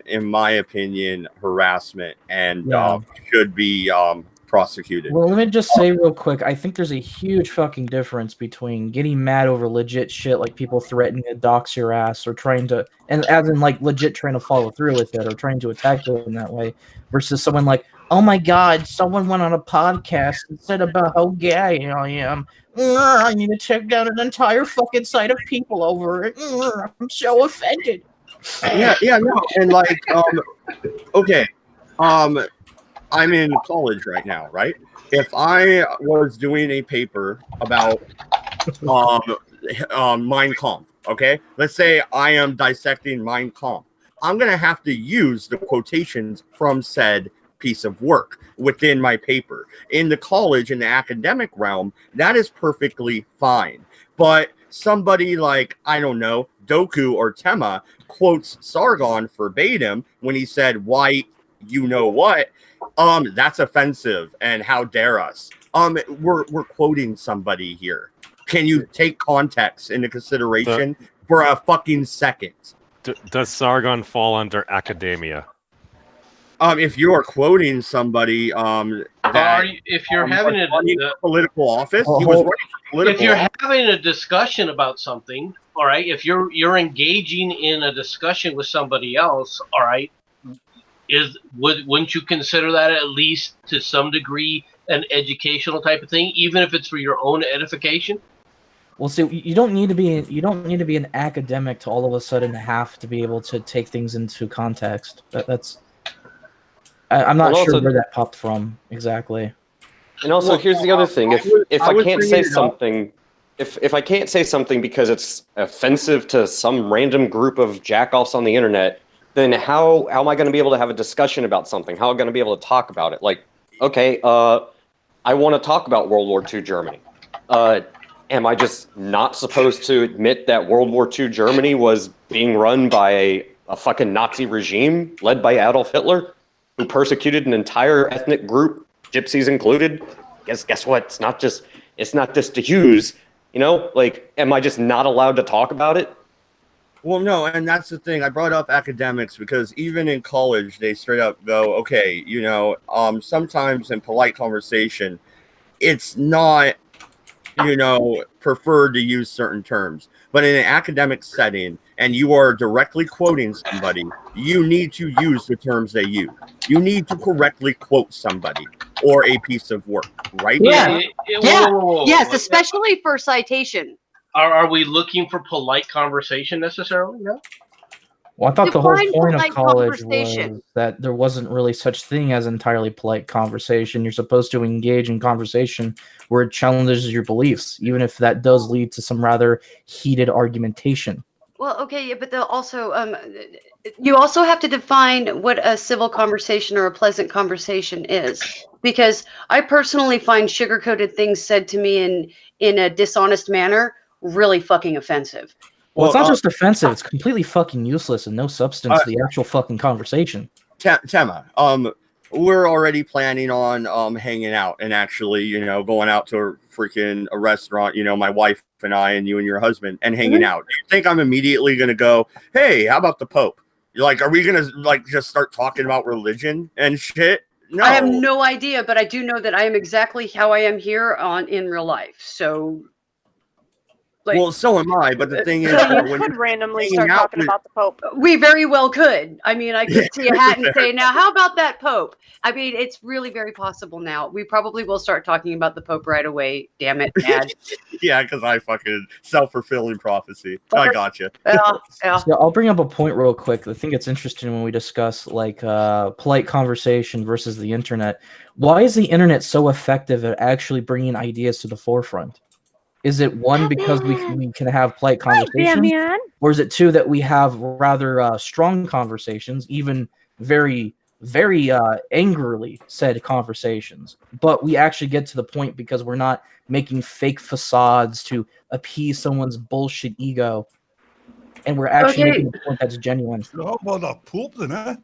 in my opinion, harassment and should be prosecuted. Well, let me just say real quick, I think there's a huge fucking difference between getting mad over legit shit like people threatening to dox your ass or trying to, and as in like legit trying to follow through with it or trying to attack you in that way, versus someone like, oh my god, someone went on a podcast and said about how gay I am. I need to check down an entire fucking site of people over it. I'm so offended. No, and like, okay, I'm in college right now, right? If I was doing a paper about Mein Kampf, okay? Let's say I am dissecting Mein Kampf. I'm going to have to use the quotations from said piece of work within my paper. In the college, in the academic realm, that is perfectly fine. But somebody like, I don't know, Doku or Tema quotes Sargon verbatim when he said, "White, you know what?" That's offensive, and how dare us? We're quoting somebody here. Can you take context into consideration for a fucking second? Does Sargon fall under academia? If you are quoting somebody, if you're having a political office, he was running for political. If you're having a discussion about something, all right. If you're engaging in a discussion with somebody else, all right. Wouldn't you consider that at least to some degree an educational type of thing, even if it's for your own edification? Well, see, you don't need to be an academic to all of a sudden have to be able to take things into context. I'm not sure where that popped from exactly. And also, here's the other thing: if I can't say something, if I can't say something because it's offensive to some random group of jackoffs on the internet, then how am I going to be able to have a discussion about something? How am I going to be able to talk about it? Like, okay, I want to talk about World War II Germany. Am I just not supposed to admit that World War II Germany was being run by a fucking Nazi regime led by Adolf Hitler, who persecuted an entire ethnic group, gypsies included? Guess what? It's not just the Jews. You know, like, am I just not allowed to talk about it? Well, no, and that's the thing. I brought up academics because even in college, they straight up go, okay, you know, sometimes in polite conversation, it's not, you know, preferred to use certain terms. But in an academic setting, and you are directly quoting somebody, you need to use the terms they use. You need to correctly quote somebody or a piece of work, right? Yeah. Yes, especially for citation. Are we looking for polite conversation necessarily? No. Well, I thought the whole point of polite college conversation. was that there wasn't really such thing as entirely polite conversation. You're supposed to engage in conversation where it challenges your beliefs, even if that does lead to some rather heated argumentation. Well, okay, yeah, but you also have to define what a civil conversation or a pleasant conversation is, because I personally find sugar-coated things said to me in a dishonest manner really fucking offensive. Well, it's not just offensive; it's completely fucking useless and no substance to the actual fucking conversation. Tema, we're already planning on hanging out and actually, going out to a freaking restaurant, my wife and I and you and your husband and hanging out. Do you think I'm immediately gonna go, hey, how about the Pope? Like, are we gonna just start talking about religion and shit? No. I have no idea, but I do know that I am exactly how I am here in real life. So well, so am I, but the thing is, so you could randomly start talking about the Pope. We very well could. I mean, I could see a hat and say, now, how about that Pope? I mean, it's really very possible now. We probably will start talking about the Pope right away. Damn it, Dad. Yeah, because I fucking self-fulfilling prophecy. I gotcha. Yeah. So I'll bring up a point real quick. I think it's interesting when we discuss polite conversation versus the internet. Why is the internet so effective at actually bringing ideas to the forefront? Is it one because we can have polite conversations, or is it two that we have rather strong conversations, even very, very angrily said conversations, but we actually get to the point because we're not making fake facades to appease someone's bullshit ego, and we're actually making a point that's genuine. How about that Pope then, eh?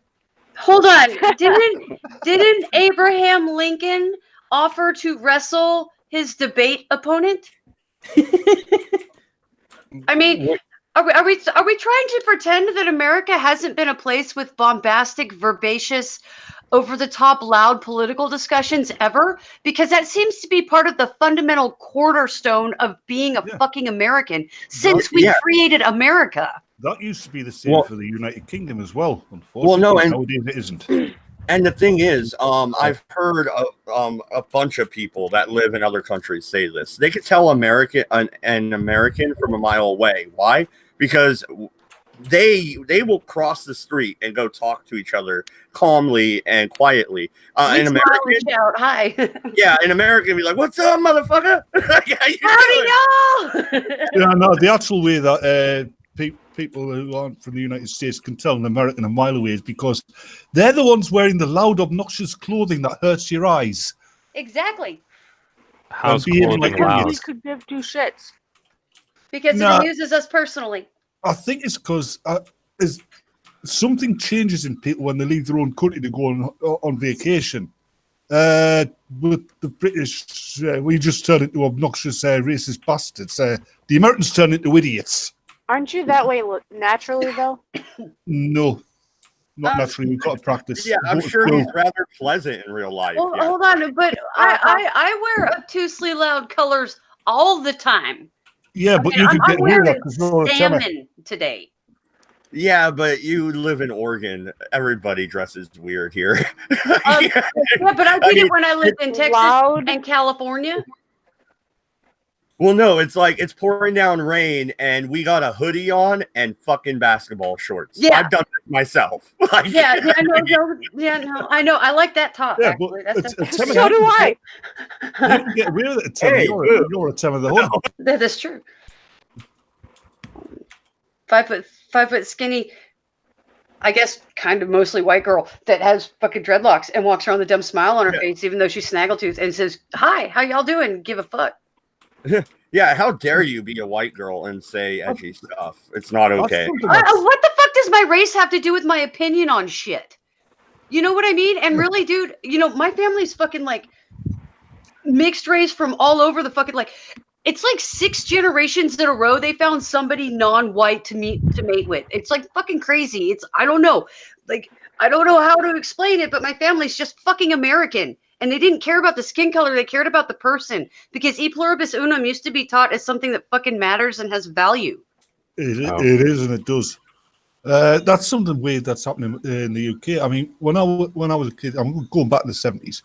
Hold on, didn't Abraham Lincoln offer to wrestle his debate opponent? I mean, are we trying to pretend that America hasn't been a place with bombastic, verbacious, over-the-top, loud political discussions ever? Because that seems to be part of the fundamental cornerstone of being a fucking American since we created America. That used to be the same for the United Kingdom as well. Unfortunately, nowadays it isn't. And the thing is, I've heard a bunch of people that live in other countries say this. They could tell an American from a mile away. Why? Because they will cross the street and go talk to each other calmly and quietly. An American, shout, hi. Yeah, an American be like, "What's up, motherfucker?" Howdy, y'all. Yeah, no, the actual way that people who aren't from the United States can tell an American a mile away is because they're the ones wearing the loud, obnoxious clothing that hurts your eyes. Exactly. How's clothing loud? We could give two shits. Because it amuses us personally. I think it's because something changes in people when they leave their own country to go on vacation. With the British, we just turn into obnoxious, racist bastards. The Americans turn into idiots. Aren't you that way naturally, though? No, not naturally. We've got to practice. Yeah, I'm sure he's rather pleasant in real life. Well, hold on, but I wear obtusely loud colors all the time. Yeah, but you can get rid of that because you're salmon today. Yeah, but you live in Oregon. Everybody dresses weird here. Yeah, but I did it when I lived in Texas and California. Well, no, it's like it's pouring down rain and we got a hoodie on and fucking basketball shorts. Yeah. I've done it myself. Yeah, I know. I like that top. Yeah, actually. So do I. You can get rid of it. You're a Tim of the Hood. That is true. 5 foot skinny, I guess kind of mostly white girl that has fucking dreadlocks and walks around with a dumb smile on her face, even though she's snaggletooth, and says, "Hi, how y'all doing? Give a fuck." Yeah, how dare you be a white girl and say edgy stuff? It's not okay. What the fuck does my race have to do with my opinion on shit? You know what I mean? And really, dude, my family's fucking like mixed race from all over the fucking it's like 6 generations in a row they found somebody non-white to mate with. It's like fucking crazy. I don't know. I don't know how to explain it, but my family's just fucking American. And they didn't care about the skin color. They cared about the person. Because e pluribus unum used to be taught as something that fucking matters and has value. It is, and it does. That's something weird that's happening in the UK. I mean, when I was a kid, I'm going back to the 70s.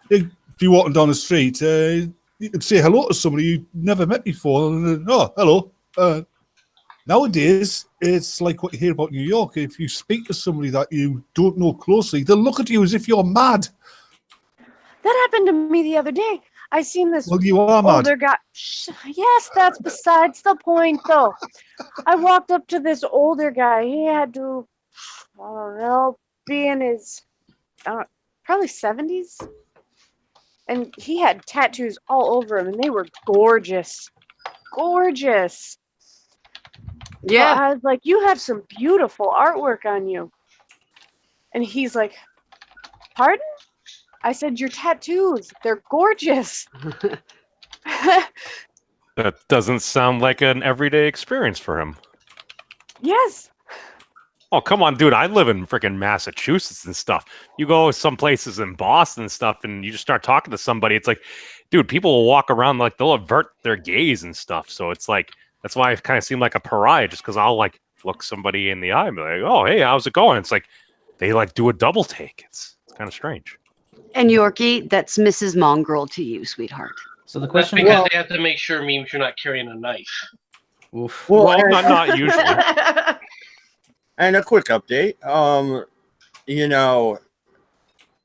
If you're walking down the street, you could say hello to somebody you never met before. And, oh, hello. Nowadays, it's like what you hear about New York. If you speak to somebody that you don't know closely, they'll look at you as if you're mad. That happened to me the other day. I seen this Well, you are mad. older guy. Yes, that's besides the point, though. I walked up to this older guy. He had to, I don't know, be in his probably 70s. And he had tattoos all over him, and they were gorgeous. Gorgeous. Yeah. Well, I was like, you have some beautiful artwork on you. And he's like, pardon? I said, your tattoos, they're gorgeous. That doesn't sound like an everyday experience for him. Yes. Oh, come on, dude. I live in freaking Massachusetts and stuff. You go some places in Boston and stuff, and you just start talking to somebody. It's like, dude, people will walk around like they'll avert their gaze and stuff. So it's like, that's why I kind of seem like a pariah, just because I'll like look somebody in the eye and be like, oh, hey, how's it going? It's like they like do a double take. It's kind of strange. And Yorkie, that's Mrs. Mongrel to you, sweetheart. So the That's question because they have to make sure, Memes, you're not carrying a knife. Oof. Well, not usually. And a quick update. You know,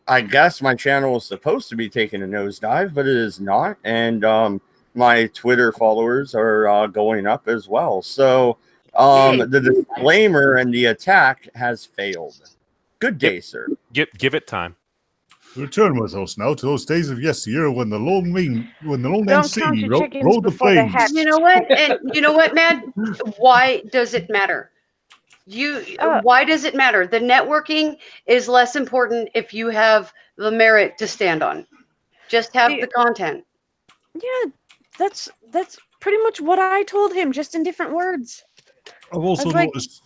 I guess my channel is supposed to be taking a nosedive, but it is not. And my Twitter followers are going up as well. So the disclaimer and the attack has failed. Good day, sir. Give it time. Return with us now to those days of yesteryear when the lone Don't MC count your rode chickens the before they plains. hatch. You know what? And you know what, Mad? Why does it matter? Why does it matter? The networking is less important if you have the merit to stand on. Just have the content. Yeah, that's pretty much what I told him, just in different words. I've also I was like- noticed.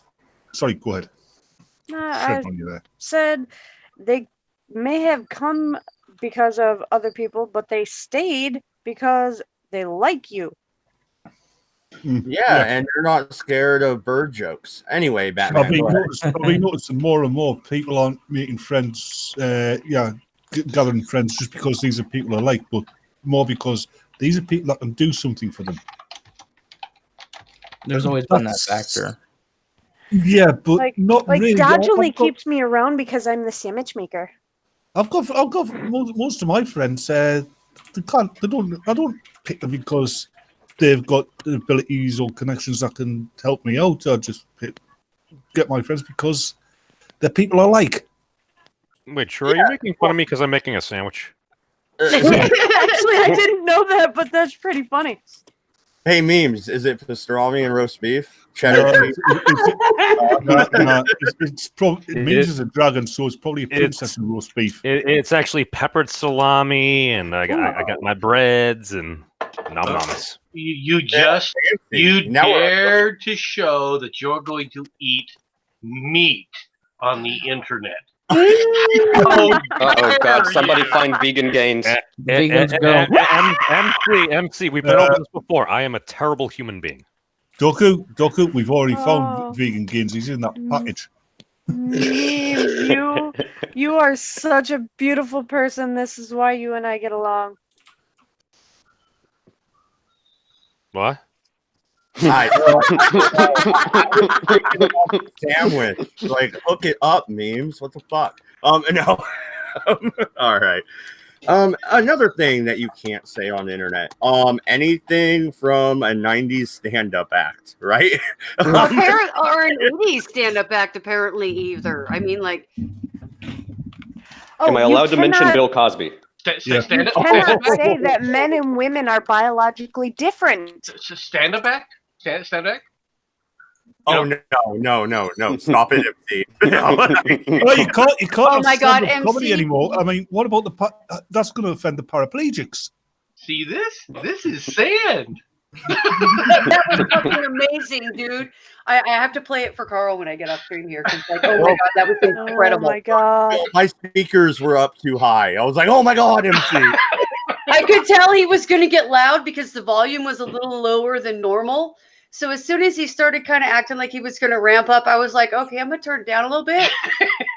Sorry, go ahead. I Tread on you there. said they may have come because of other people, but they stayed because they like you. Yeah, and they're not scared of bird jokes. Anyway, Batman. go ahead. I've been noticing more and more people aren't making friends, gathering friends just because these are people I like, but more because these are people that can do something for them. There's always been that factor. Yeah, but Like not really. Dodge only I've got- keeps me around because I'm the sandwich maker. I've got most of my friends. I don't pick them because they've got abilities or connections that can help me out. I just get my friends because they're people I like. Wait, sure, are you making fun of me because I'm making a sandwich? Actually, I didn't know that, but that's pretty funny. Hey, Memes, is it pastrami and roast beef? Cheddar cheese? It means it's a dragon, so it's probably a princess and roast beef. It's actually peppered salami, and I got my breads and nom noms. You dared to show that you're going to eat meat on the internet. Oh God! Somebody find vegan gains. Vegans go. MC, we've been over this before. I am a terrible human being. Doku, we've already Oh. found vegan gains. He's in that package. You are such a beautiful person. This is why you and I get along. What? Sandwich. Like, hook it up, Memes. What the fuck? No. All right. Another thing that you can't say on the internet. Anything from a 90s stand-up act, right? Or an 80s stand-up act, apparently, either. I mean, like... Am I you allowed to mention cannot- Bill Cosby? You cannot say that men and women are biologically different. Stand-up act? Stand-up act? Oh, no. Stop it, MC. No. Well, you can't Oh my have God, stand-up comedy MC. anymore. I mean, what about that's going to offend the paraplegics? See this? This is sand. That was fucking amazing, dude. I have to play it for Carl when I get off screen here. 'Cause like, oh my God, that was incredible. Oh my God. My speakers were up too high. I was like, oh my God, MC. I could tell he was going to get loud because the volume was a little lower than normal. So as soon as he started kind of acting like he was going to ramp up, I was like, okay, I'm going to turn it down a little bit.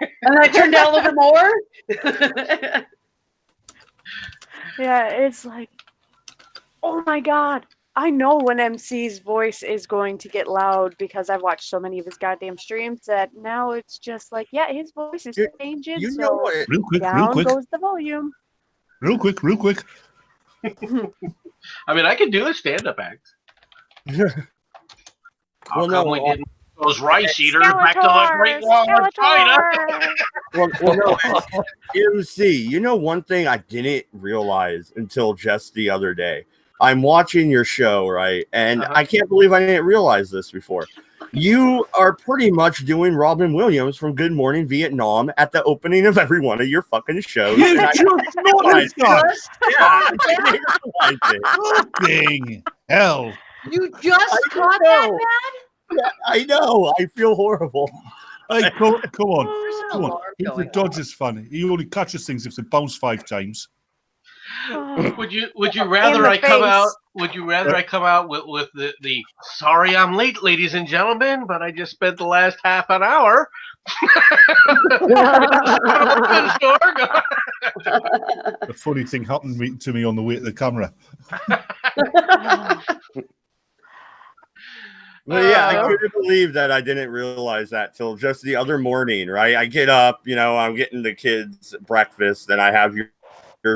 And then I turned down a little bit more. Yeah, it's like, oh my God. I know when MC's voice is going to get loud because I've watched so many of his goddamn streams that now it's just like, yeah, his voice is changing. You so know what? Real quick, down goes the volume. Real quick. I mean, I could do a stand-up act. How Well, no, come we didn't those rice eaters back to the Great Wall of China? Well, no, MC, you know one thing I didn't realize until just the other day. I'm watching your show, right? And I can't believe I didn't realize this before. You are pretty much doing Robin Williams from Good Morning Vietnam at the opening of every one of your fucking shows. You And I just noticed that. yeah, I didn't realize it. Fucking hell. You just caught that, man? Yeah, I know. I feel horrible. Hey, come on. There's an Come on. alarm He's a going on. Dodgers fan. He only catches things if they bounce 5 times. Would you rather the I come face. out? Would you rather I come out with the sorry I'm late, ladies and gentlemen, but I just spent the last half an hour. A funny thing happened to me on the way to the camera. But yeah, I couldn't believe that I didn't realize that till just the other morning, right? I get up, you know, I'm getting the kids breakfast, and I have your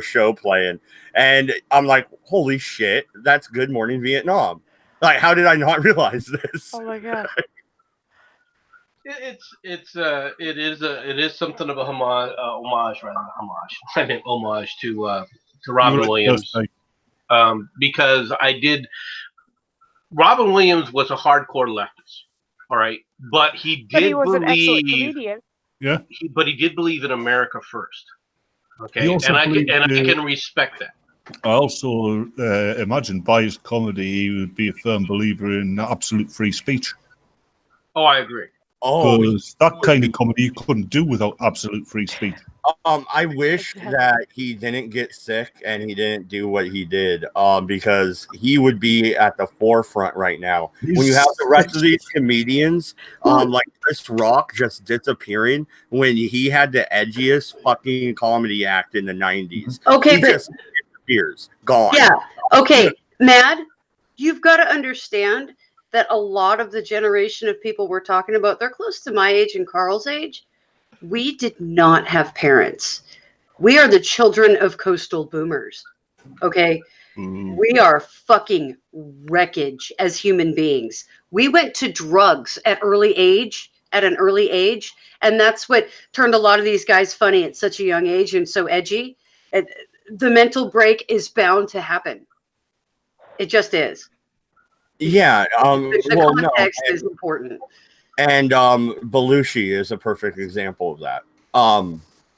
show playing, and I'm like, holy shit, that's Good Morning Vietnam. Like, how did I not realize this? Oh my god. It is something of a homage I meant homage to Robin Williams, because Robin Williams was a hardcore leftist, all right, but he did was an excellent believe, comedian. Yeah, but he did believe in America first, He okay, also and I believed, can respect that. I also imagine by his comedy he would be a firm believer in absolute free speech. Oh, I agree. Oh, Because that kind of comedy you couldn't do without absolute free speech. I wish that he didn't get sick and he didn't do what he did, because he would be at the forefront right now. When you have the rest of these comedians, like Chris Rock just disappearing when he had the edgiest fucking comedy act in the 90s. Okay, he but just disappears, gone. yeah, okay, Mad, you've got to understand that a lot of the generation of people we're talking about, they're close to my age and Carl's age. We did not have parents. We are the children of coastal boomers. Okay? We are fucking wreckage as human beings. We went to drugs at an early age, and that's what turned a lot of these guys funny at such a young age and so edgy. The mental break is bound to happen. It just is. Yeah. The context is important. And Belushi is a perfect example of that.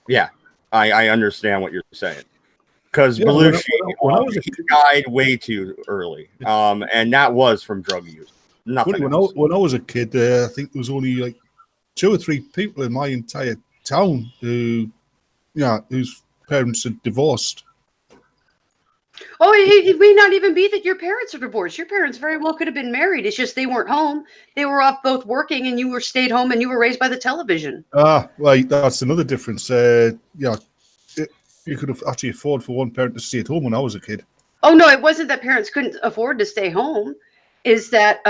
Yeah, I understand what you're saying. Because Belushi, he died way too early. And that was from drug use. Nothing else. When I was a kid, I think there was only like 2 or 3 people in my entire town whose parents had divorced. Oh, it may not even be that your parents are divorced. Your parents very well could have been married. It's just they weren't stayed They were off both working, and you were stayed home, and you were raised by the television. Right. That's another difference. You could have actually afford for one parent to stay at home when I was a kid. Oh no, it wasn't that parents couldn't afford to stay home. Is that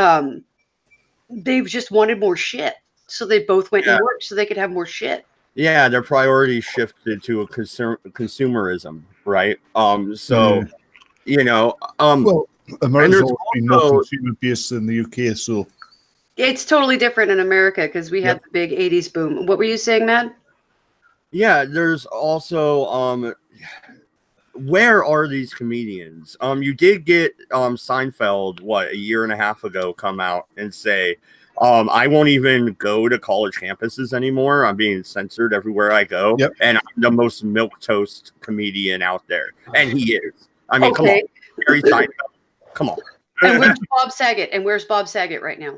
they just wanted more shit, so they both went and worked so they could have more shit. Yeah, their priorities shifted to a consumerism, right? Well, America's always been more consumer based than the UK, so it's totally different in America because we had the big '80s boom. What were you saying, Matt? Yeah, there's also where are these comedians? You did get Seinfeld a year and a half ago come out and say, I won't even go to college campuses anymore. I'm being censored everywhere I go. Yep. And I'm the most milquetoast comedian out there. And he is. I mean, come on. Jerry Seinfeld. Come on. And where's Bob Saget? And where's Bob Saget right now?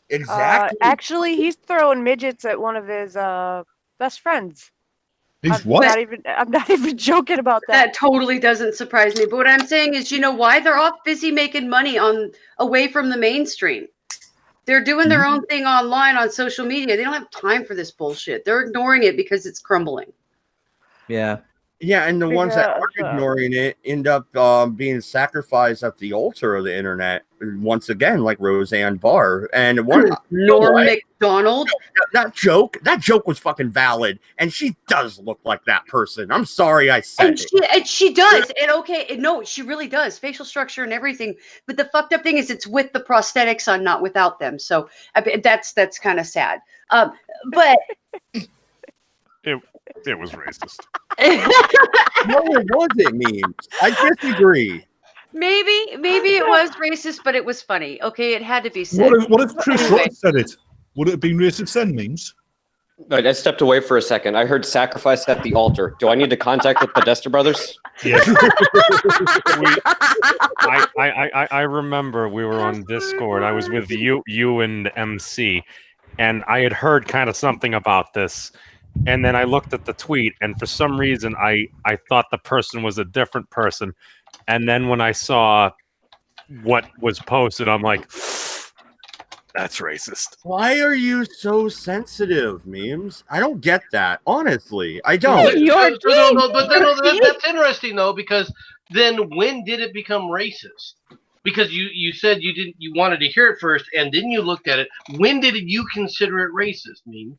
Exactly. Actually, he's throwing midgets at one of his best friends. He's what? I'm not even joking about that. That totally doesn't surprise me. But what I'm saying is, you know why? They're off busy making money away from the mainstream. They're doing their own thing online on social media. They don't have time for this bullshit. They're ignoring it because it's crumbling. Yeah. Yeah, and the ones that Because, are ignoring it end up being sacrificed at the altar of the internet once again, like Roseanne Barr. And one Norm McDonald. that joke was fucking valid, and she does look like that person. I'm sorry I said it. And she does. And okay, and no, she really does. Facial structure and everything. But the fucked up thing is it's with the prosthetics on, not without them. So that's kind of sad. But It was racist. No, it wasn't memes. I disagree. maybe it was racist, but it was funny. Okay, it had to be said. What if Chris Anyway. Rock said it? Would it have been racist then, memes? Right, I stepped away for a second. I heard sacrifice at the altar. Do I need to contact the Podesta brothers? Yeah. I remember we were on Discord. I was with you and MC, and I had heard kind of something about this. And then I looked at the tweet, and for some reason, I thought the person was a different person. And then when I saw what was posted, I'm like, that's racist. Why are you so sensitive, memes? I don't get that. Honestly, I don't. That's interesting though, because then when did it become racist? Because you said you wanted to hear it first, and then you looked at it. When did you consider it racist? Memes?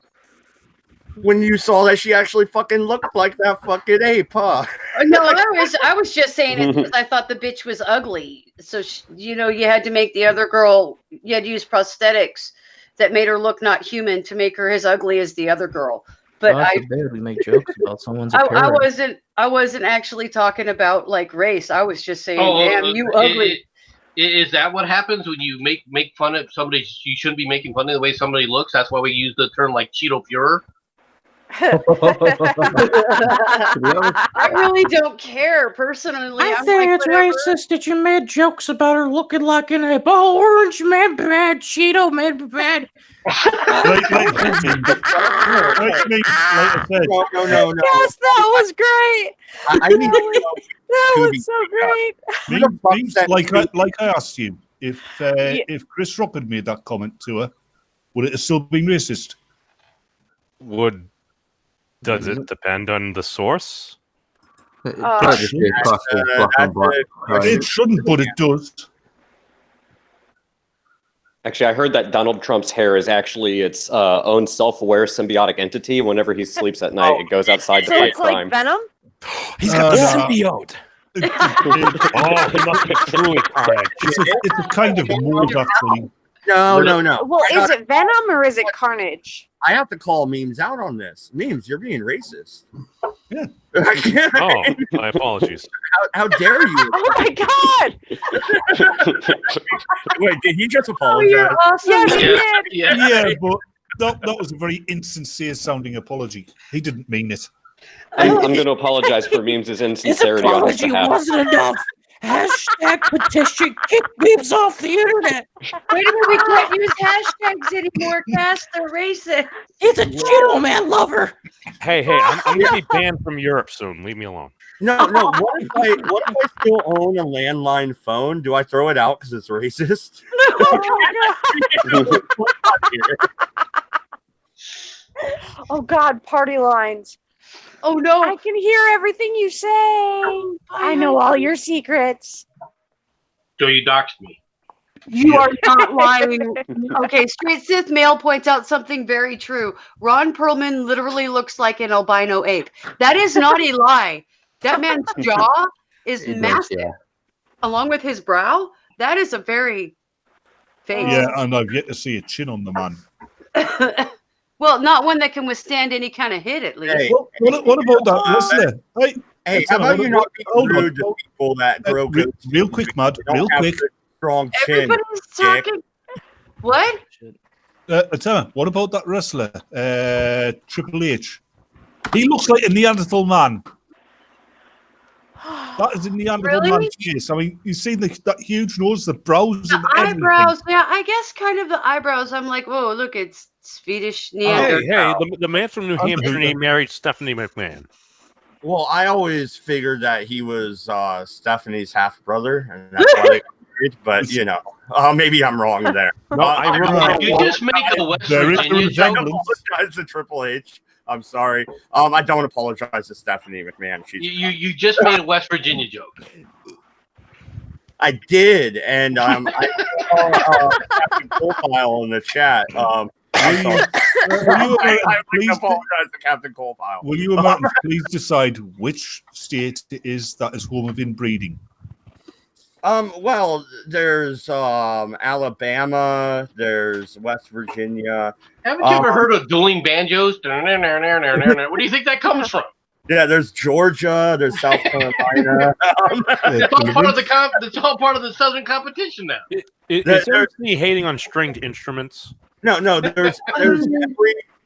When you saw that she actually fucking looked like that fucking ape, huh? No, I was just saying it because I thought the bitch was ugly. So you had to make the other girl. You had to use prosthetics that made her look not human to make her as ugly as the other girl. But God forbid we make jokes about someone's appearance. I wasn't actually talking about like race. I was just saying, damn, you ugly. Is that what happens when you make fun of somebody? You shouldn't be making fun of the way somebody looks. That's why we use the term like Cheeto Pure. I really don't care personally. I think it's racist that you made jokes about her looking like an ape. Oh, Orange Man bad, Cheeto Man bad. Like I said, No. Yes, that was great. I need to know. That was so great. memes, like I asked you, if Chris Rock had made that comment to her, would it have still been racist? Does it depend on the source? It shouldn't, but it does. Actually, I heard that Donald Trump's hair is actually its own self-aware symbiotic entity. Whenever he sleeps at night, it goes outside to So fight it's like crime. Venom? He's got the no. symbiote. Oh, he must be truly carnage. It's a kind of mold, actually. No. Well, is it Venom or is it Carnage? I have to call memes out on this. Memes, you're being racist. Yeah. Oh, my apologies. How dare you? Oh my god! Wait, did he just Oh, apologize? you're awesome. Yes, he did. Yeah, but that was a very insincere sounding apology. He didn't mean it. I'm going to apologize for memes' insincerity on his behalf. wasn't enough. Hashtag petition kick memes off the internet. Wait a minute, we can't use hashtags anymore, Cass. They're racist. He's a Cheeto Man lover. Hey, I'm going to be banned from Europe soon. Leave me alone. No. What if I still own a landline phone? Do I throw it out because it's racist? Oh god, party lines. Oh no. I can hear everything you say. I know all your secrets. So you doxed me. You are not lying. Okay, Straight Sith Male points out something very true. Ron Perlman literally looks like an albino ape. That is not a lie. That man's jaw is massive. Along with his brow, that is a very face. Yeah, and I've yet to see a chin on the man. Well, not one that can withstand any kind of hit, at least. Hey, What about that wrestler? Hey, how about you not be rude to people that grow good? Real quick, Mad. Don't Real have quick. the strong chin. Everybody's talking. What? Tell me, what about that wrestler, Triple H? He looks like a Neanderthal man. That is a Neanderthal Really? man's face. I mean, you see that huge nose, the brows, The and eyebrows. Yeah, I guess kind of the eyebrows. I'm like, whoa, look, it's Swedish Neanderthal. Hey, the man from New Hampshire named married Stephanie McMahon. Well, I always figured that he was Stephanie's half brother, and that's why they got married. But maybe I'm wrong there. No, I really You just make a West There is Virginia a joke. I apologize to Triple H. I'm sorry. I don't apologize to Stephanie McMahon. You just made a West Virginia joke. I did, and I saw Captain Coalpile in the chat. I'm sorry. I apologize to Captain Coalpile. Will you Americans please decide which state it is that is home of inbreeding? Well, there's Alabama, there's West Virginia. Haven't you ever heard of dueling banjos? Where do you think that comes from? Yeah, there's Georgia, there's South Carolina. It's all part of it's all part of the Southern competition now. Is there any hating on stringed instruments? No, there's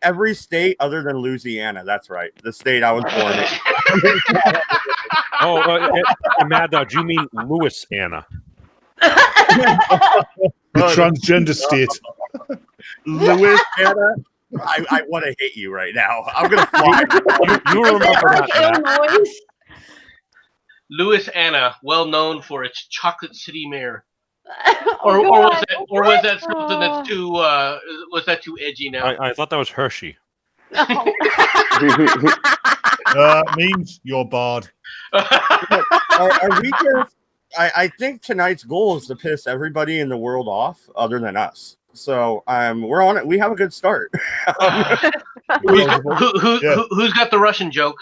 every state other than Louisiana. That's right, the state I was born in. Mad Dog, you mean Louisiana? The transgender state. Louisiana. I want to hit you right now. I'm gonna fly. You remember that? Illinois? Louisiana, well known for its chocolate city mayor. Oh, Was that something that's too was that too edgy now? I thought that was Hershey. Means you're barred. Are we just? I think tonight's goal is to piss everybody in the world off, other than us. So we're on it. We have a good start. Who's got the Russian joke?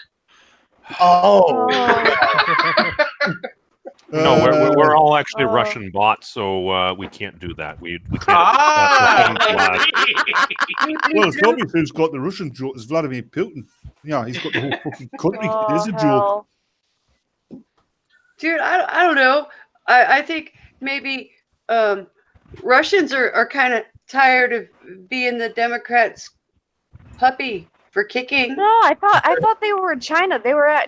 Oh. No, we're all actually Russian bots, so we can't do that. We can't. Well, it's obvious who's got the Russian joke. It's Vladimir Putin. Yeah, he's got the whole fucking country. There's a joke. Dude, I don't know. I think maybe Russians are kind of tired of being the Democrats' puppy for kicking. No, I thought they were in China.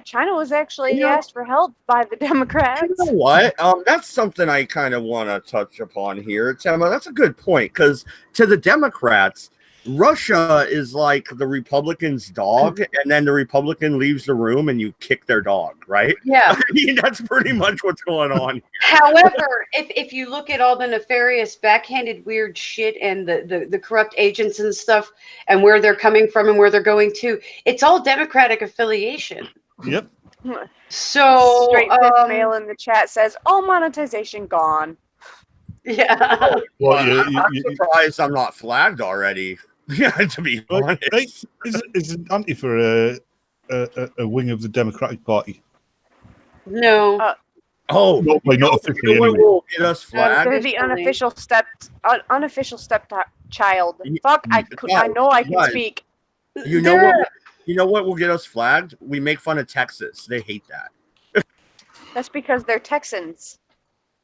China was actually asked for help by the Democrats. You know what? That's something I kind of want to touch upon here, Tema. That's a good point, because to the Democrats, Russia is like the Republicans' dog, and then the Republican leaves the room and you kick their dog, right? Yeah. I mean, that's pretty much what's going on here. However, if you look at all the nefarious, backhanded, weird shit and the corrupt agents and stuff, and where they're coming from and where they're going to, it's all Democratic affiliation. Yep. So Straight mail in the chat says, "All monetization gone." Yeah. Well, I'm surprised I'm not flagged already. Yeah, to be honest. Is it anti for a wing of the Democratic Party? No. Not officially. You know what Anyway. will get us flagged? They're the unofficial stepchild. Fuck! I know I can speak. You know what? You know what will get us flagged? We make fun of Texas. They hate that. That's because they're Texans.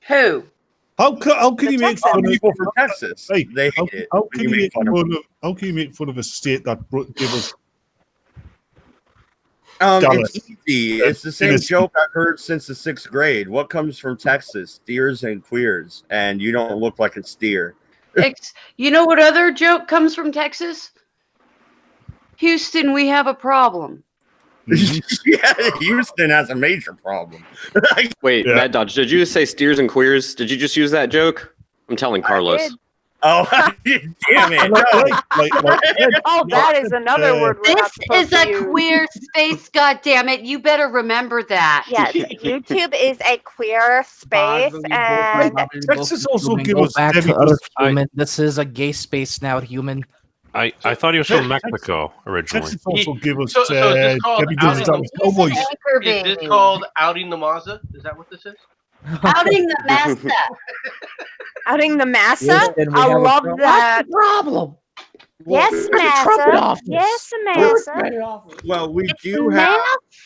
Who? How can you make fun of people from Texas? Hey, they hate it. How can you make fun of them. how can you make fun of a state that gave us? It's easy. It's the same joke I've heard since the 6th grade. What comes from Texas? Steers and queers, and you don't look like a steer. You know what other joke comes from Texas? Houston, we have a problem. Yeah, Houston has a major problem. Wait, Mad Dodge, did you just say steers and queers? Did you just use that joke? I'm telling Carlos. Oh, damn it. No. Oh, that is another word we're not This supposed is to a use. queer space, goddammit. You better remember that. Yes, YouTube is a queer space, and Texas also Human, give go us back to Debbie Earth, does- human. This is a gay space now, human. I thought he was from Mexico originally. Texas also give us So is this called Debbie does outing that Cowboys. Is this called outing the Mazda? Is that what this is? Outing the Mazda. outing the massa. Houston, we I have a love problem. that. Problem. Yes, Trumpet massa. office. Yes, massa. Well, we It's do have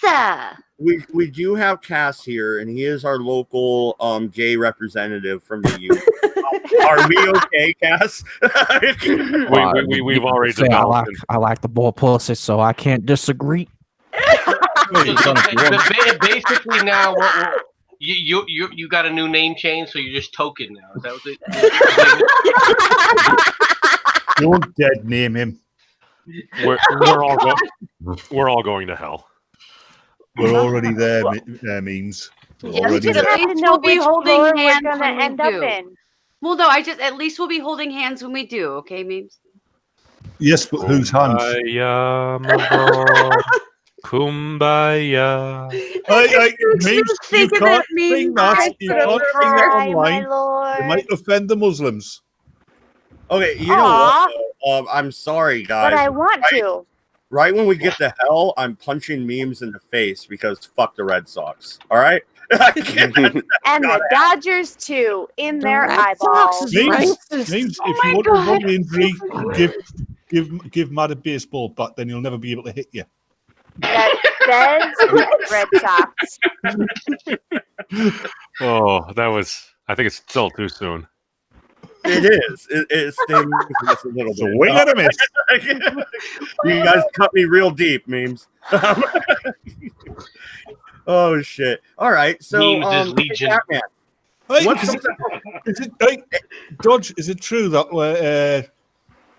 Massa. we do have Cass here, and he is our local gay representative from the union. Are we okay, Cass? We've already Say I developed. like the boy pussy, so I can't disagree. Basically, now you got a new name change, so you're just token now. Is that what Don't dead name him. We're all going to hell. We're already there. Means. We're Yeah, already we there. at least we'll be holding floor we're hands gonna when we end up do. in. Well, no, at least we'll be holding hands when we do. Okay, memes. Yes, but whose hands? Kumbaya, my boy. Kumbaya. Memes, you can't sing that. You can't sing that Cry, my online. You lord. might offend the Muslims. Okay, you know what? Though? I'm sorry, guys. But I want to. Right when we get to hell, I'm punching memes in the face because fuck the Red Sox. All right. And the Dodgers too, in their eyeballs. Memes, if you want to avoid the injury, give Matt a baseball bat, then he'll never be able to hit you. That says Red Sox. Oh, that was. I think it's still too soon. It is. It stings just a little bit. Swing and a miss. You guys cut me real deep, memes. Oh shit! All right, so Memes is legion. Batman. Hey, What's Dodge, is it true that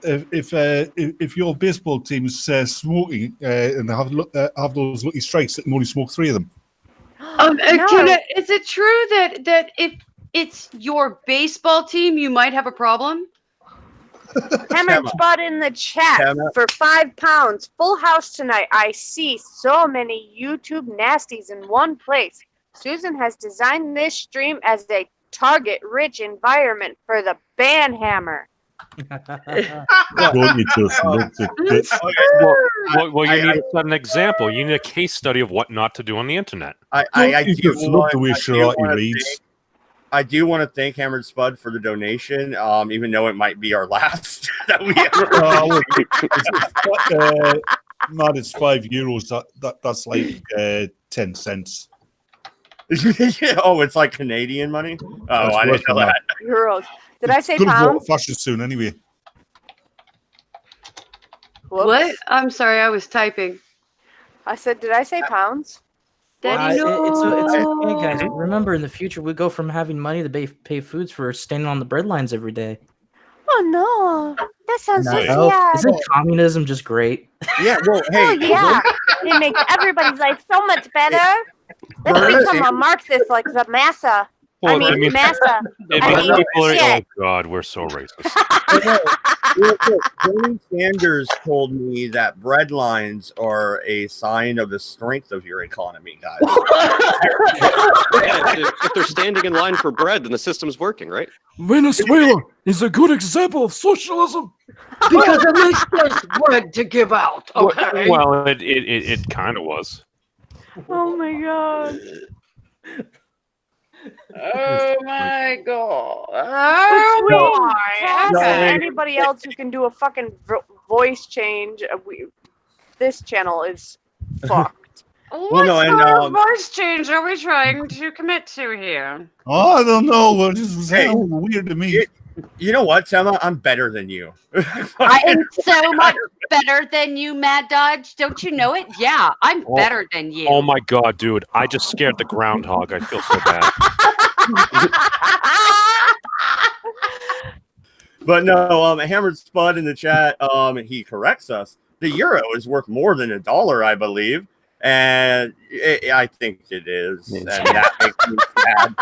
if your baseball team is smoking and have those lucky strikes, that can only smoke 3 of them? Is it true that if it's your baseball team, you might have a problem? Hammered Spud in the chat for £5. Full house tonight. I see so many YouTube nasties in one place. Susan has designed this stream as a target-rich environment for the Banhammer. Don't you just Well, you need to set an example. You need a case study of what not to do on the internet. I do love the way Sharati reads. I do want to thank Hammered Spud for the donation, even though it might be our last that we ever. Mad, it's €5. That's like 10 cents. Oh, it's like Canadian money. Oh, That's I didn't know worth that. Euros. Did I say It's gonna go out of pounds? fashion soon, anyway. Whoops. What? I'm sorry, I was typing. I said, did I say pounds? Daddy, It's okay, guys. Remember, in the future, we go from having money to pay foods for standing on the bread lines every day. Oh no, that sounds so No, sad. isn't communism just great? Yeah, well, hey, Oh yeah, it makes everybody's life so much better. Let's Bernie become a Marxist like the massa. Well, I mean, massa. It I means mean, people are, oh shit. God, we're so racist. Bernie Sanders told me that bread lines are a sign of the strength of your economy, guys. If they're standing in line for bread, then the system's working, right? Venezuela is a good example of socialism. because at least there's bread to give out. Okay. Well, it kind of was. Oh my god. Oh my god. Between Oh Cass my. and anybody else who can do a fucking voice change, this channel is fucked. What no, and, sort of voice change are we trying to commit to here? Oh, I don't know. Well, this was Hey, weird to me. You know what, Selma? I'm better than you. I am so much better than you, Mad Dodge. Don't you know it? Yeah, I'm better than you. Oh my God, dude! I just scared the groundhog. I feel so bad. But no, Hammered Spud in the chat, he corrects us. The euro is worth more than $1, I believe. And I think it is. And that makes me sad.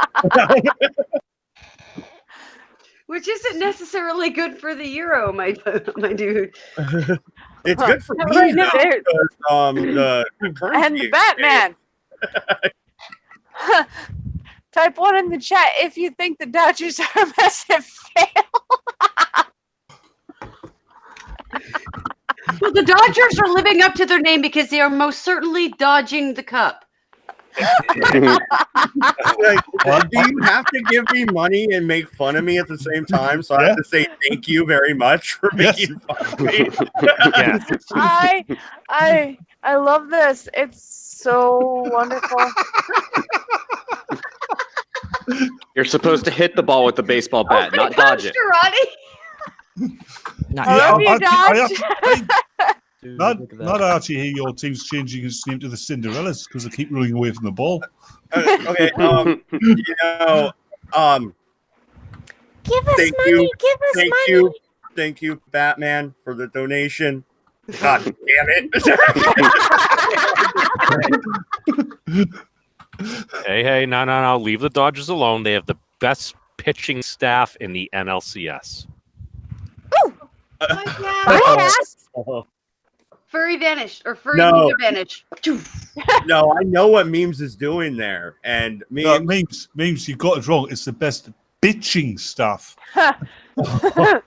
Which isn't necessarily good for the euro, my dude. It's good for me, Right though, there. because the currency And the Batman. Type 1 in the chat if you think the Dodgers are a massive fail. Well, the Dodgers are living up to their name because they are most certainly dodging the cup. Like, do you have to give me money and make fun of me at the same time? So I have to say thank you very much for making fun of me. I love this. It's so wonderful. You're supposed to hit the ball with the baseball bat, not dodge it. Not I love you, Dodge. Not actually hear your team's changing its name to the Cinderellas because they keep running away from the ball. Okay, you know, Give us thank money. you, Give us thank money. thank you, Batman, for the donation. God damn it! Hey, no. Leave the Dodgers alone. They have the best pitching staff in the NLCS. Podcast? Furry vanish or furry No. Ninja vanish. No, I know what memes is doing there, and memes, you got it wrong. It's the best bitching stuff. memes. I'm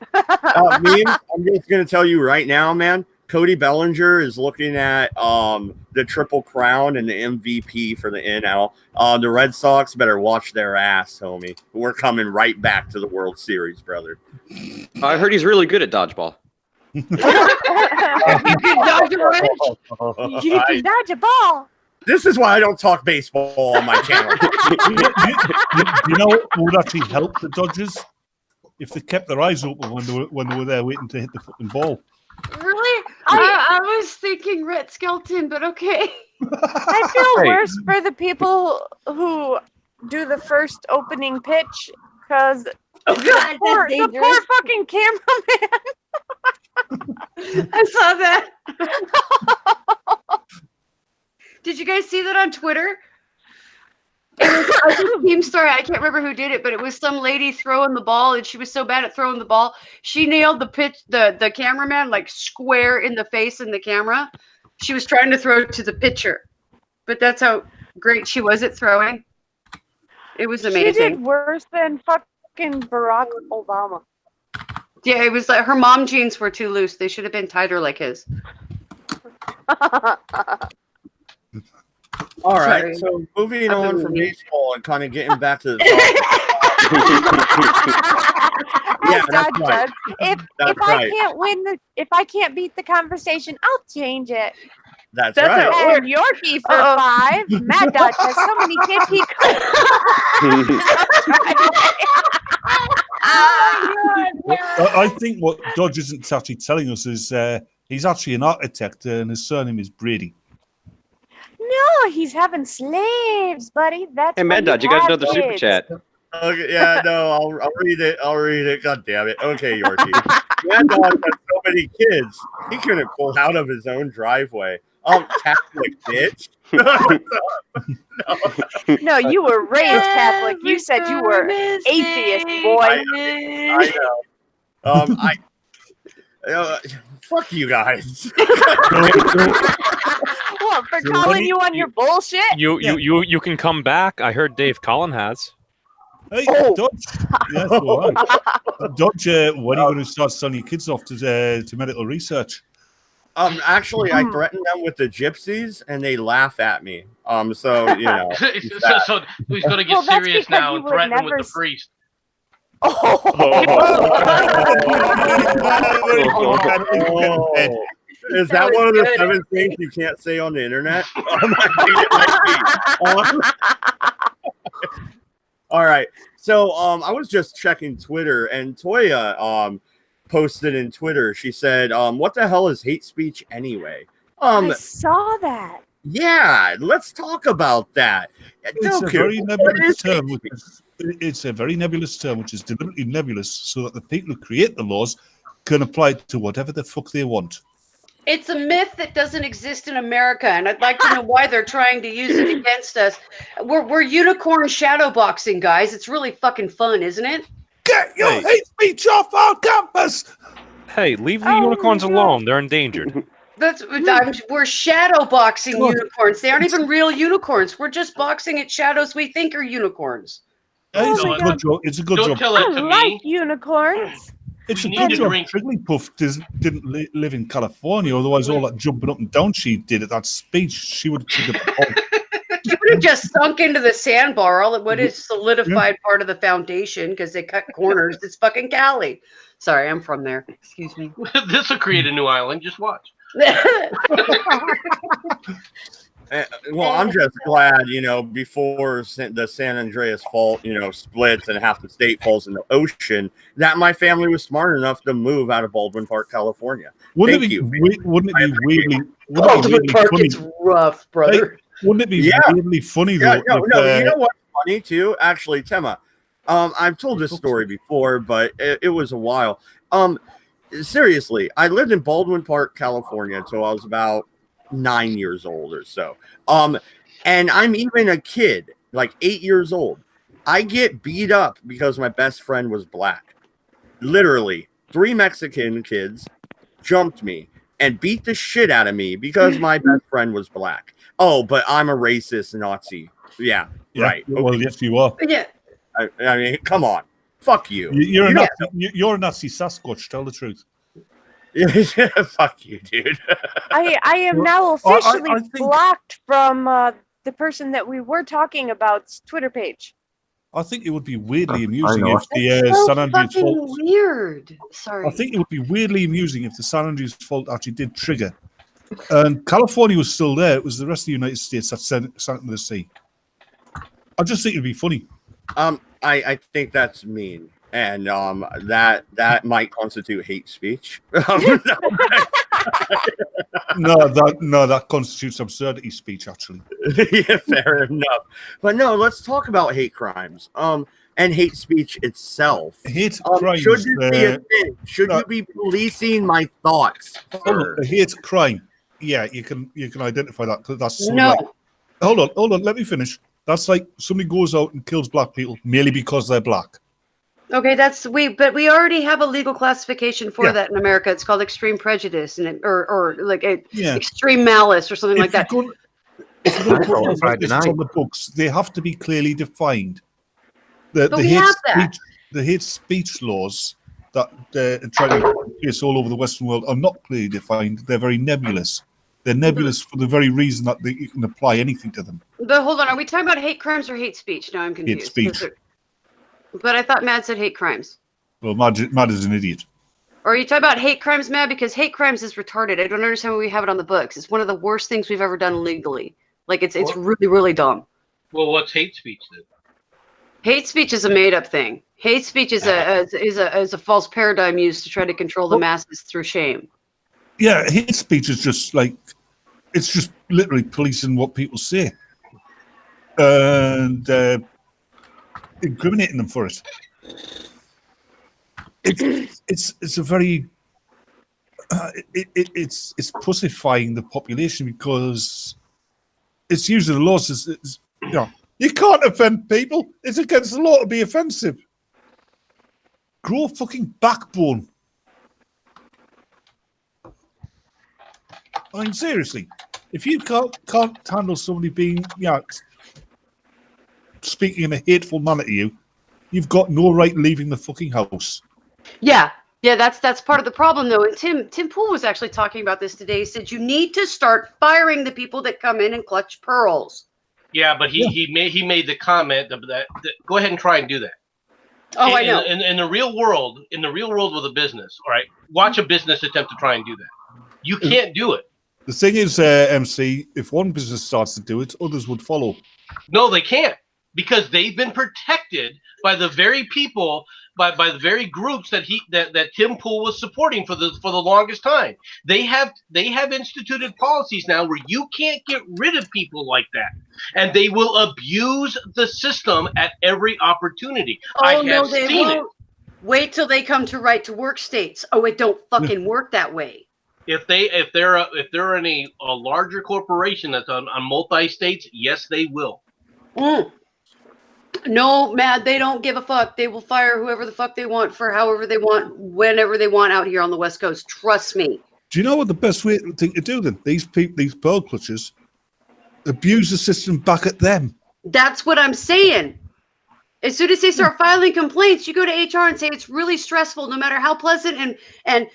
just gonna tell you right now, man. Cody Bellinger is looking at the Triple Crown and the MVP for the NL. The Red Sox better watch their ass, homie. We're coming right back to the World Series, brother. I heard he's really good at dodgeball. You can dodge a wrench. You can dodge a ball. This is why I don't talk baseball on my channel. You know what would actually help the Dodgers? If they kept their eyes open when they were there waiting to hit the fucking ball. Really? I was thinking Red Skelton, but okay. I feel worse for the people who do the first opening pitch because God, the poor fucking cameraman. I saw that. Did you guys see that on Twitter? It was a team story. I can't remember who did it, but it was some lady throwing the ball, and she was so bad at throwing the ball, she nailed the cameraman like square in the face in the camera. She was trying to throw to the pitcher, but that's how great she was at throwing. It was amazing. She did worse than fucking Barack Obama. Yeah, it was like her mom jeans were too loose. They should have been tighter like his. All right, Sorry. so moving on from baseball and kind of getting back to the As that's Doug right. says, if That's I right. can't if I can't beat the conversation, I'll change it. That's right. And Yorkie for 5. Mad Dog has so many kids he I think what Dodge isn't actually telling us is he's actually an architect and his surname is Brady. No, he's having slaves, buddy. That's Hey, what Mad Dog, he you got had another super kids. chat. Okay, yeah, no, I'll read it. I'll read it. God damn it. Okay, Yorkie. Mad Dog has so many kids, he couldn't pull out of his own driveway. Catholic bitch. No, you were raised Catholic. You said you were atheist, boy. I know. Fuck you guys. What, for calling you on your bullshit? You can come back. I heard Dave Collin has. Hey, Dodge. Yes, all right. Dodge, when are you going to start sending your kids off to medical research? Actually, I threatened them with the gypsies, and they laugh at me. So you know. so he's going to get serious now and threaten with the priest. Is that one of the 7 things you can't say on the internet? All right. So I was just checking Twitter, and Toya posted in Twitter. She said, "What the hell is hate speech anyway?" I saw that. Yeah, let's talk about that. It's a very nebulous term. It's a very nebulous term, which is deliberately nebulous, so that the people who create the laws can apply it to whatever the fuck they want. It's a myth that doesn't exist in America, and I'd like to know why they're trying to use it against us. We're unicorn shadowboxing, guys. It's really fucking fun, isn't it? Get your hate speech off our campus! Hey, leave the unicorns alone. They're endangered. We're shadowboxing unicorns. They aren't even real unicorns. We're just boxing at shadows we think are unicorns. It's a good job. It's a good job. Tell it I to like me. unicorns. It's a We good need to job drink- Jigglypuff didn't live in California, otherwise all that jumping up and down she did at that speech, she would have took it. You would have just sunk into the sandbar. All it would is solidified part of the foundation because they cut corners. It's fucking Cali. Sorry, I'm from there. Excuse me. This will create a new island. Just watch. Well, I'm just glad, before the San Andreas Fault, splits and half the state falls in the ocean, that my family was smart enough to move out of Baldwin Park, California. Wouldn't Thank it you. be weirdly Baldwin Park is rough, brother. Wouldn't it be Yeah. weirdly funny Yeah, though? no, you know what's funny too? Actually, Tema, I've told this story before, but it was a while. Seriously, I lived in Baldwin Park, California until I was about 9 years old or so. And I'm even a kid, like 8 years old. I get beat up because my best friend was black. Literally 3 Mexican kids jumped me and beat the shit out of me because my best friend was black. Oh, but I'm a racist Nazi. Yeah, right. Well, Okay. yes, you are. Yeah. I mean, come on. Fuck you. You're a You Nazi. You're a Nazi Sasquatch. Tell the truth. Fuck you, dude. I am Well, now I officially think- blocked from the person that we were talking about's Twitter page. I think it would be weirdly amusing know. if the That's so San Andreas fucking fault. weird. Sorry. I think it would be weirdly amusing if the San Andreas fault actually did trigger. And California was still there. It was the rest of the United States that sank into the sea. I just think it'd be funny. I think that's mean, and that might constitute hate speech. No, that constitutes absurdity speech, actually. Yeah, fair enough. But no, let's talk about hate crimes. And hate speech itself. Hate crimes. Should this be a thing? Should no. you be policing my thoughts? Hold on, a hate crime. Yeah, you can identify that. 'Cause that's so No. like- hold on. Let me finish. That's like somebody goes out and kills black people merely because they're black. Okay, but we already have a legal classification for Yeah. that in America. It's called extreme prejudice, and or like Yeah. extreme malice or something like that. If you're going to put laws like this Deny. on the books, they have to be clearly defined. The But we have that. the hate speech laws that try to place all over the Western world are not clearly defined. They're very nebulous. They're nebulous for the very reason that you can apply anything to them. But hold on, are we talking about hate crimes or hate speech? Now I'm confused. speech. But I thought Matt said hate crimes. Well, Mad is an idiot. Or are you talking about hate crimes, Matt? Because hate crimes is retarded. I don't understand why we have it on the books. It's one of the worst things we've ever done legally. Like it's really, really dumb. Well, what's hate speech then? Hate speech is a made-up thing. Hate speech is a false paradigm used to try to control the masses through shame. Yeah, hate speech is just like, it's just literally policing what people say and incriminating them for it. It's a very it's pussifying the population because it's using the laws as you know, you can't offend people. It's against the law to be offensive. Grow a fucking backbone. I mean, seriously, if you can't handle somebody being, speaking in a hateful manner to you, you've got no right leaving the fucking house. Yeah, that's part of the problem, though. And Tim Pool was actually talking about this today. He said you need to start firing the people that come in and clutch pearls. Yeah, but he made the comment that go ahead and try and do that. Oh, I know. In the real world with a business, all right, watch a business attempt to try and do that. You can't do it. The thing is, MC, if one business starts to do it, others would follow. No, they can't, because they've been protected by the very people, by the very groups that Tim Pool was supporting for the longest time. They have instituted policies now where you can't get rid of people like that, and they will abuse the system at every opportunity. Oh no, they won't. Wait till they come to right to work states. Oh, it don't fucking work that way. If they're in a larger corporation that's on multi-states, yes, they will. No, Matt, they don't give a fuck. They will fire whoever the fuck they want for however they want, whenever they want out here on the West Coast. Trust me. Do you know what the best thing to do then? These pearl clutchers, abuse the system back at them. That's what I'm saying. As soon as they start filing complaints, you go to HR and say it's really stressful, no matter how pleasant and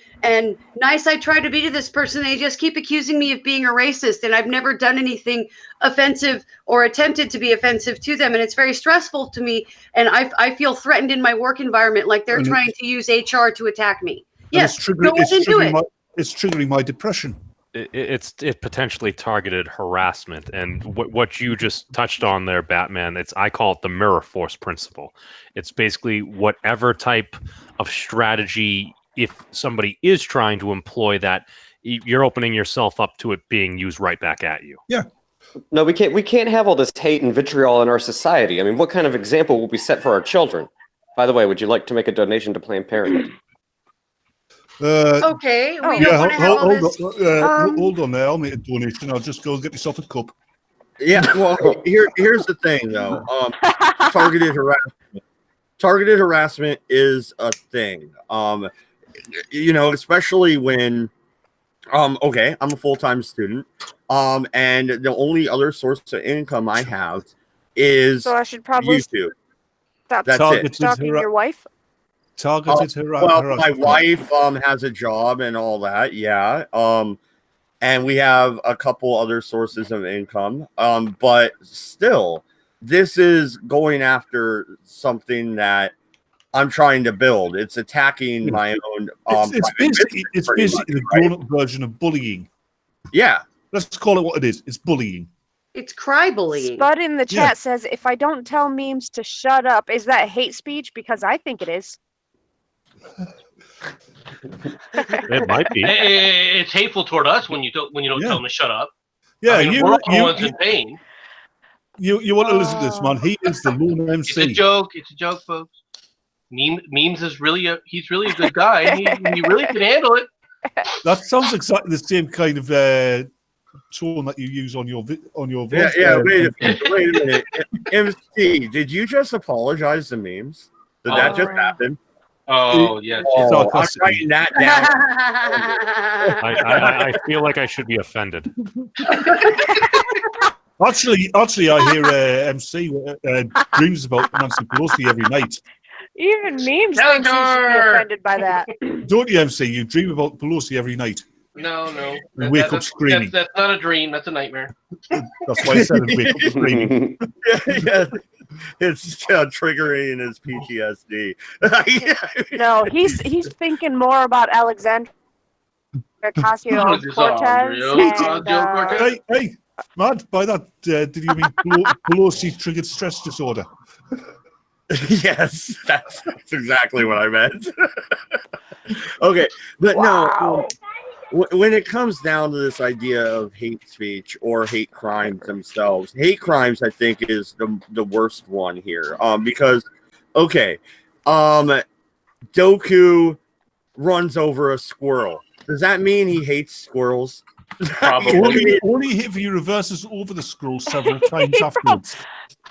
nice I try to be to this person. They just keep accusing me of being a racist, and I've never done anything offensive or attempted to be offensive to them, and it's very stressful to me. And I feel threatened in my work environment, like they're trying to use HR to attack me. Yes, go ahead and do it. It's triggering my depression. It's potentially targeted harassment, and what you just touched on there, Batman. I call it the mirror force principle. It's basically whatever type of strategy, if somebody is trying to employ that, you're opening yourself up to it being used right back at you. Yeah. No, we can't have all this hate and vitriol in our society. I mean, what kind of example will we set for our children? By the way, would you like to make a donation to Planned Parenthood? Okay, we don't want to have all this. Hold on there. I'll make a donation. I'll just go get myself a cup. Yeah, well, here's the thing, though. Targeted harassment is a thing. especially when, okay, I'm a full-time student, and the only other source of income I have is So I should probably YouTube. stop That's it. Targeted stalking your wife. Targeted Well, my wife has a job and all that, yeah. And we have a couple other sources of income. But still, this is going after something that I'm trying to build. It's attacking my own. It's basically the grown-up version of bullying. Yeah. Let's call it what it is. It's bullying. It's cry bullying. Spud in the chat Yeah. says, if I don't tell memes to shut up, is that hate speech? Because I think it is. It might be. It's hateful toward us when you don't Yeah. tell them to shut up. Yeah, I mean, we're the ones in pain. you want to listen to this, man. He is the lone It's a MC. joke. It's a joke, folks. Memes is he's really a good guy. He really can handle it. That sounds exactly the same kind of tone that you use on your Yeah, voice. wait a minute. MC, did you just apologize to memes? Did that just happen? Oh, yes. Oh, I'm writing that down. I feel like I should be offended. Actually, I hear MC dreams about Nancy Pelosi every night. Even memes think you should be offended by that. Don't you, MC? You dream about Pelosi every night. No. You wake up screaming. That's not a dream. That's a nightmare. That's why I said it, wake up screaming. Yeah, it's triggering his PTSD. No, he's thinking more about Alexandria Ocasio-Cortez. Hey, Matt, by that, did you mean Pelosi triggered stress disorder? Yes, that's exactly what I meant. Okay, but no, when it comes down to this idea of hate speech or hate crimes themselves, hate crimes, I think, is the worst one here. Because, okay, Doku runs over a squirrel. Does that mean he hates squirrels? Probably. Only if he reverses over the squirrel several times afterwards.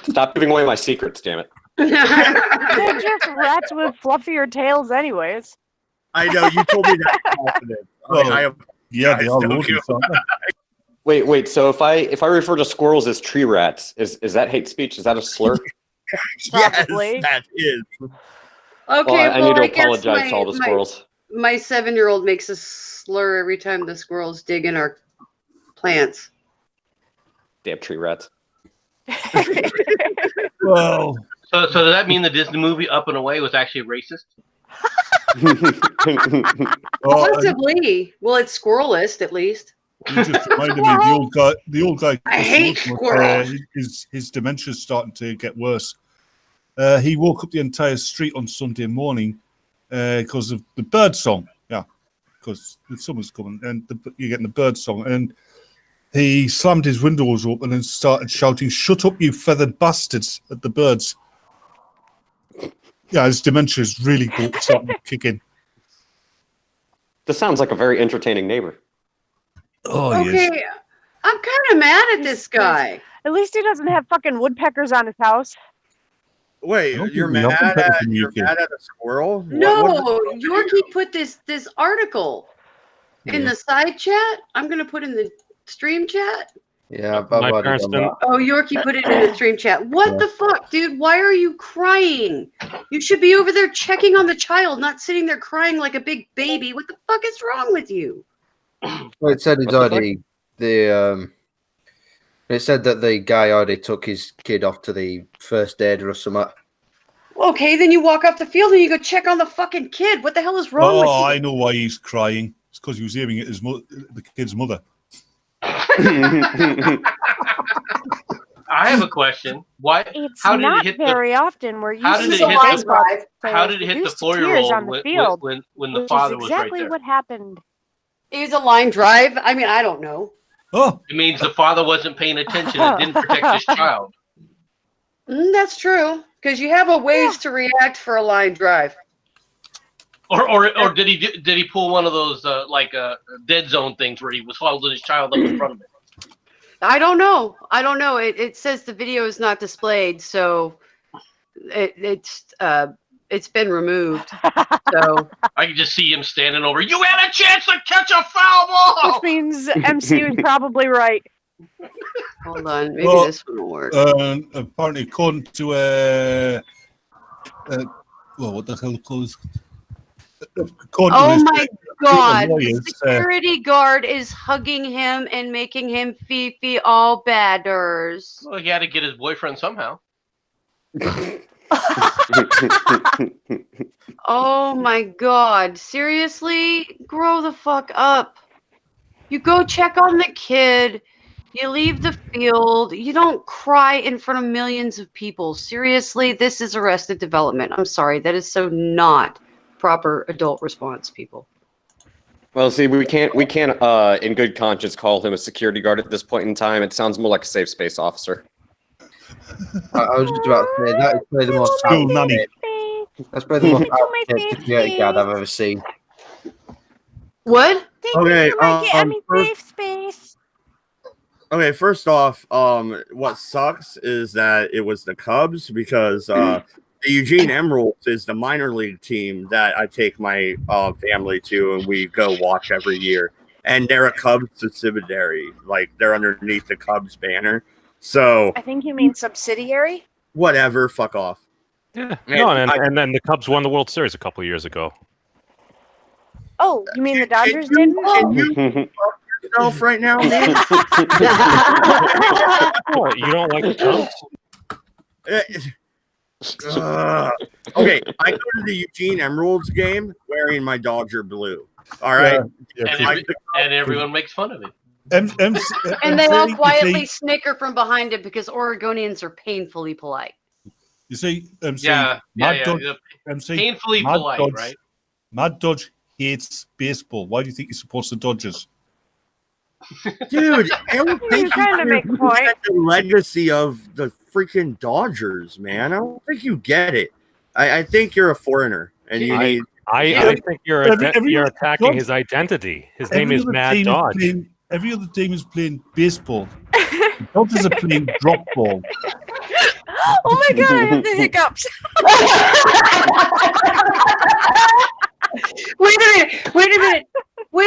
Stop giving away my secrets, damn it. They're just rats with fluffier tails, anyways. I know, you told me that confident. Yeah, they are rodents, aren't they? Wait. So if I refer to squirrels as tree rats, is that hate speech? Is that a slur? Probably. Yes, that is. Okay, I need to guess apologize to all the squirrels. My 7-year-old makes a slur every time the squirrels dig in our plants. Damn tree rats. Well, so does that mean the Disney movie Up and Away was actually racist? Possibly. Well, it's squirrelist at least. You just reminded me of the old guy. I hate squirrels. His dementia's starting to get worse. He woke up the entire street on Sunday morning because of the bird song. Yeah, because the summer's coming and you're getting the bird song. And he slammed his windows open and started shouting, "Shut up, you feathered bastards," at the birds. Yeah, his dementia is really starting to kick in. This sounds like a very entertaining neighbor. Oh, Okay, I'm kind of mad at this guy. At least he doesn't have fucking woodpeckers on his house. Wait, don't you're think we mad have that at in the you're UK. mad at a squirrel? No, Yorkie put this article in the side chat. I'm gonna put in the stream chat. Yeah, I've My already parents done didn't- that. Oh, Yorkie put it in the stream chat. What the fuck, dude? Why are you crying? You should be over there checking on the child, not sitting there crying like a big baby. What the fuck is wrong with you? Well, it said he's already it said that the guy already took his kid off to the first aid or something. Okay, then you walk off the field and you go check on the fucking kid. What the hell is wrong with you? I know why he's crying. It's because he was aiming at the kid's mother. I have a question. Why? It's How did not it hit very often where you How did see it hit baseball the? players How did it hit the reduced to 4-year-old tears on the field, when the which father is was right exactly there? what happened. It was a line drive. I mean, I don't know. Oh, It means the father wasn't paying attention and didn't protect his child. That's true. Because you have a ways to react for a line drive. Or did he pull one of those dead zone things where he was holding his child up in front of him? I don't know. It says the video is not displayed, so it It's been removed. So I can just see him standing over. You had a chance to catch a foul ball. Which means MC was probably right. hold on, maybe Well, this one will work. Apparently, according to well, what the hell calls? Oh my God! lawyers, The security guard is hugging him and making him fee all badders. Well, he had to get his boyfriend somehow. Oh my God! Seriously, grow the fuck up. You go check on the kid. You leave the field. You don't cry in front of millions of people. Seriously, this is Arrested Development. I'm sorry, that is so not proper adult response, people. Well, see, we can't, in good conscience, call him a security guard at this point in time. It sounds more like a safe space officer. I was just about to say that is probably the most School nanny. that's probably the most outdated security guard I've ever seen. What? Okay, safe space. Okay, first off, what sucks is that it was the Cubs because the Eugene Emeralds is the minor league team that I take my family to and we go watch every year. And they're a Cubs subsidiary, like they're underneath the Cubs banner. So I think you mean subsidiary. whatever, fuck off. Yeah. Man, No, and then the Cubs won the World Series a couple of years ago. Oh, you mean the Can Dodgers you- didn't? can you fuck yourself right now, man? What, you don't like the Cubs? Okay, I go to the Eugene Emeralds game wearing my Dodger blue. All right. And everyone makes fun of it. And they all quietly snicker from behind it because Oregonians are painfully polite. You see, Painfully Mad polite, Dodge, right? Mad Dodge hates baseball. Why do you think he's supposed to Dodgers? Dude, I don't think You're trying to make a point. get the legacy of the freaking Dodgers, man. I don't think you get it. I think you're a foreigner, and you need. I think you're Every attacking Dodge- his identity. His name Every is other Mad team Dodge. Every other team is playing baseball. The Dodgers are playing drop ball. Oh my God, I have the hiccups. Wait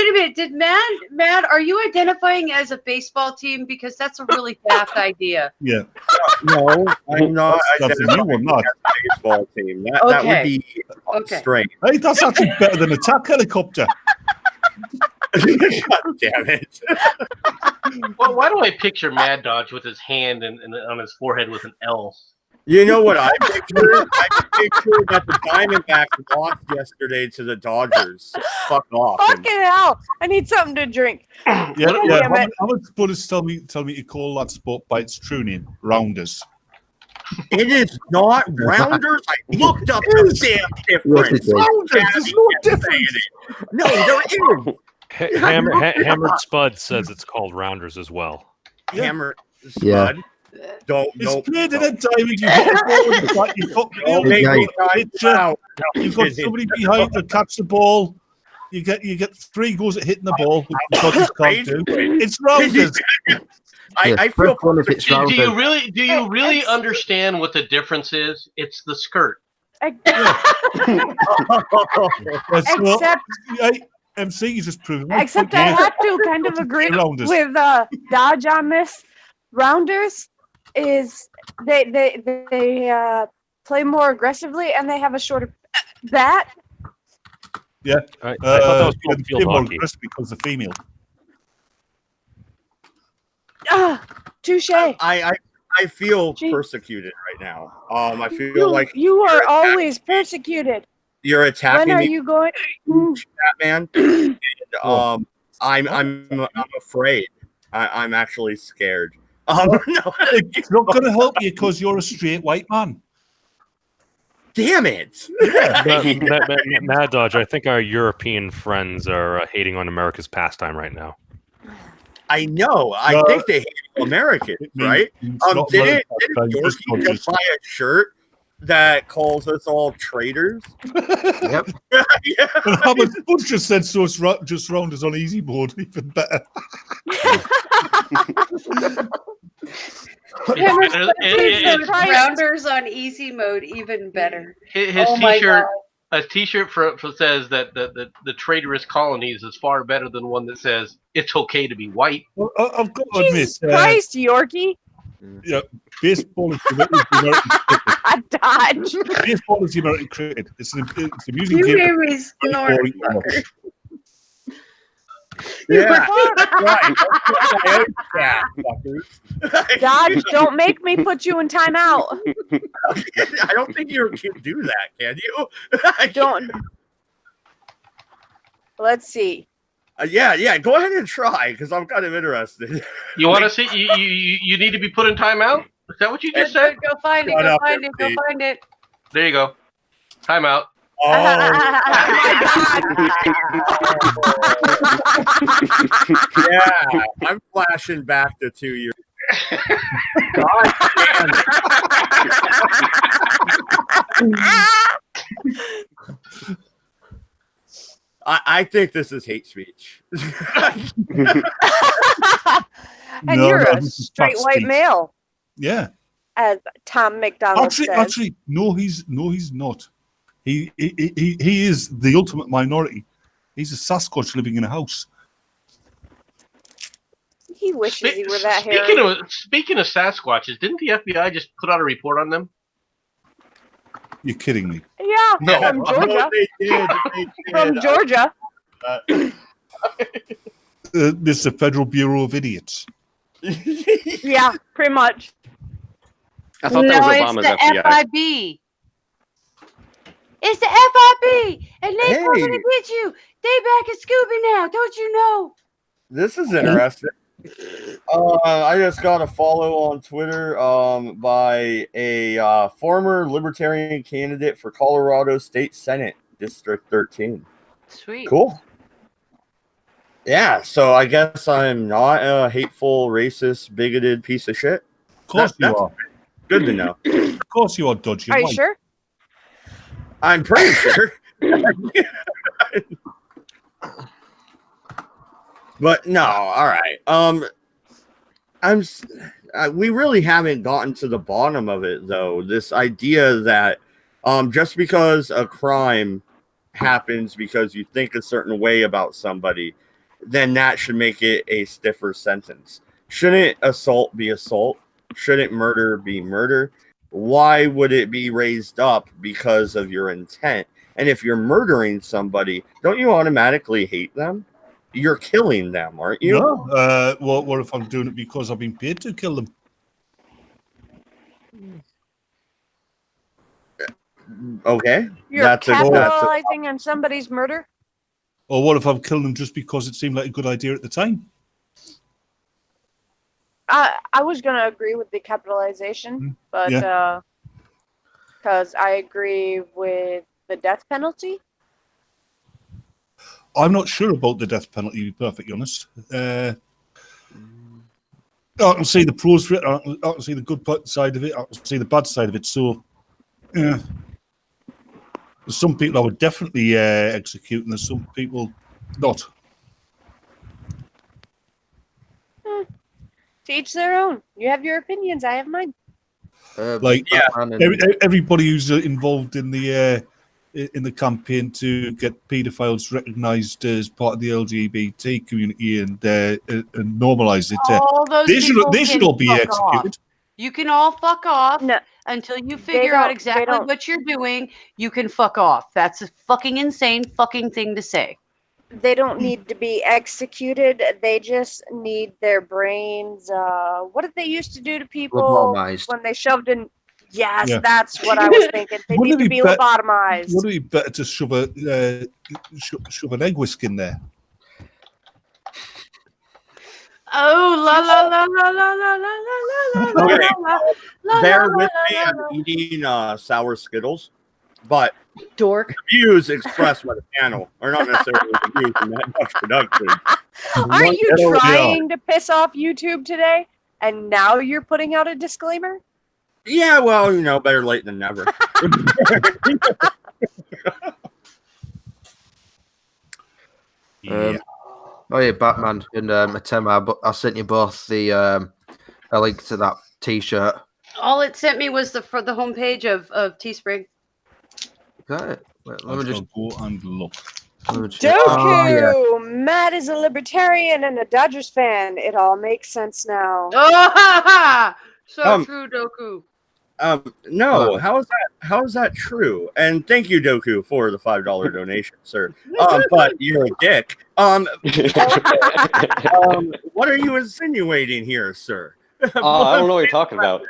a minute. Did Mad, are you identifying as a baseball team? Because that's a really daft idea. Yeah. No, I'm not. That's a new one, not. Baseball team. That would Okay. be Okay. strange. Hey, that's actually better than attack helicopter. God damn it. Well, why do I picture Mad Dodge with his hand and on his forehead with an L? You know what I picture? I picture that the Diamondbacks lost yesterday to the Dodgers. Fuck off. Fucking hell! I need something to drink. Yeah, Damn it. How much Buddhists tell me to call that sport by its true name? Rounders. It is not Rounders. I looked up the damn difference. Yes, it is. Rounders, there's no difference. No, there is. Hammered Spud says it's called Rounders as well. Hammer Yeah. Spud. Don't. It's Nope. played in a diamond. You hit the ball in the back. Don't make Yeah, me Pitcher. out. You've got somebody behind to catch the ball. You get 3 goes at hitting the ball, which the Dodgers can't do. It's Rounders. I feel fun if it's Do rounded. you really understand what the difference is? It's the skirt. Except, MC, you just proved. except I have to kind of agree Rounders. with Dodge on this. Rounders is they play more aggressively and they have a shorter bat. Yeah. I thought that was called field more hockey. aggressive because the female. Touche. I feel Gee. persecuted right now. I feel like You are you're always persecuted. you're When attacking are me, you going? Batman. And, I'm afraid. I'm actually scared. No. It's not going to help you because you're a straight white man. Damn it. Mad Dodge, I think our European friends are hating on America's pastime right now. I know. I No. think they hate Americans, right? Didn't Yorkie just buy a shirt that calls us all traitors? Yep. Yeah. And how much Butch just said so it's just Rounders on easy board, even better. Rounders on easy mode, even better. His Oh my T-shirt, God. a T-shirt says that the traitorous colonies is far better than one that says it's okay to be white. Well, I've got to admit, Jesus Christ, Yorkie. yeah, baseball is the American cricket. Dodge. Baseball is the American cricket. It's an amusing You game. hear me snort, boring to watch. fucker. Yeah. Dodge, don't make me put you in timeout. I don't think you can do that, can you? Don't. Let's see. Yeah. Go ahead and try, because I'm kind of interested. You want to see? You need to be put in timeout. Is that what you just said? Go find it. Shut Go up, find it. Go MC. find it. There you go. Timeout. Oh, yeah. I'm flashing back to 2 years. God damn it. I think this is hate speech. And No, you're no, a this is straight tough white speech. male, Yeah. as Tom McDonald says. Actually, no, he's not. He is the ultimate minority. He's a Sasquatch living in a house. He wishes he were that hairy. Speaking of Sasquatches, didn't the FBI just put out a report on them? You're kidding me. Yeah, No. from Georgia. They did. From Georgia. This is the Federal Bureau of Idiots. Yeah, pretty much. I thought that was Obama's it's the FBI. FIB. It's the FIB, and they Hey. coming to get you. They back at Scooby now, don't you know? This is interesting. I just got a follow on Twitter by a former Libertarian candidate for Colorado State Senate, District 13. Sweet. Cool. Yeah, so I guess I'm not a hateful, racist, bigoted piece of shit. Of course you That's are. good to know. Of course you are, Dodgy. Are you sure? I'm pretty sure. But no, all right. We really haven't gotten to the bottom of it, though. This idea that just because a crime happens because you think a certain way about somebody, then that should make it a stiffer sentence. Shouldn't assault be assault? Shouldn't murder be murder? Why would it be raised up because of your intent? And if you're murdering somebody, don't you automatically hate them? You're killing them, aren't you? No. What if I'm doing it because I've been paid to kill them? Okay. You're That's capitalizing on somebody's murder? Or what if I've killed them just because it seemed like a good idea at the time? I was going to agree with the capitalization, but Yeah. because I agree with the death penalty. I'm not sure about the death penalty, to be perfectly honest. I can see the pros for it. I can see the good side of it. I can see the bad side of it. So, yeah. There's some people I would definitely execute, and there's some people not. To each their own. You have your opinions. I have mine. Like everybody who's involved in the campaign to get paedophiles recognised as part of the LGBT community and normalise it. All those They people should can all be fuck executed. off. You can all fuck off until you figure out don't- exactly they don't- what you're doing. You can fuck off. That's a fucking insane fucking thing to say. They don't need to be executed. They just need their brains. What did they used to do to people Lobotomized. when they shoved in? Yes, Yeah. that's what I was thinking. They Wouldn't need it to be be lobotomized. Would it be better to shove an egg whisk in there? Oh la la la la la la la la la Okay. la la. Bear with me. I'm eating sour Skittles, but dork. the views expressed by the panel are not necessarily the views from that much production. Aren't you Yeah. trying to piss off YouTube today? And now you're putting out a disclaimer? Yeah, well, better late than never. Oh yeah, Batman and Atema. But I sent you both the a link to that T-shirt. All it sent me was for the homepage of Teespring. Got it. Let I me shall just. go and look. Doku! Oh, yeah. Matt is a libertarian and a Dodgers fan. It all makes sense now. Oh, ha, ha! So Um, true, Doku. No, how is that true? And thank you, Doku, for the $5 donation, sir. But you're a dick. What are you insinuating here, sir? I don't know what you're talking about.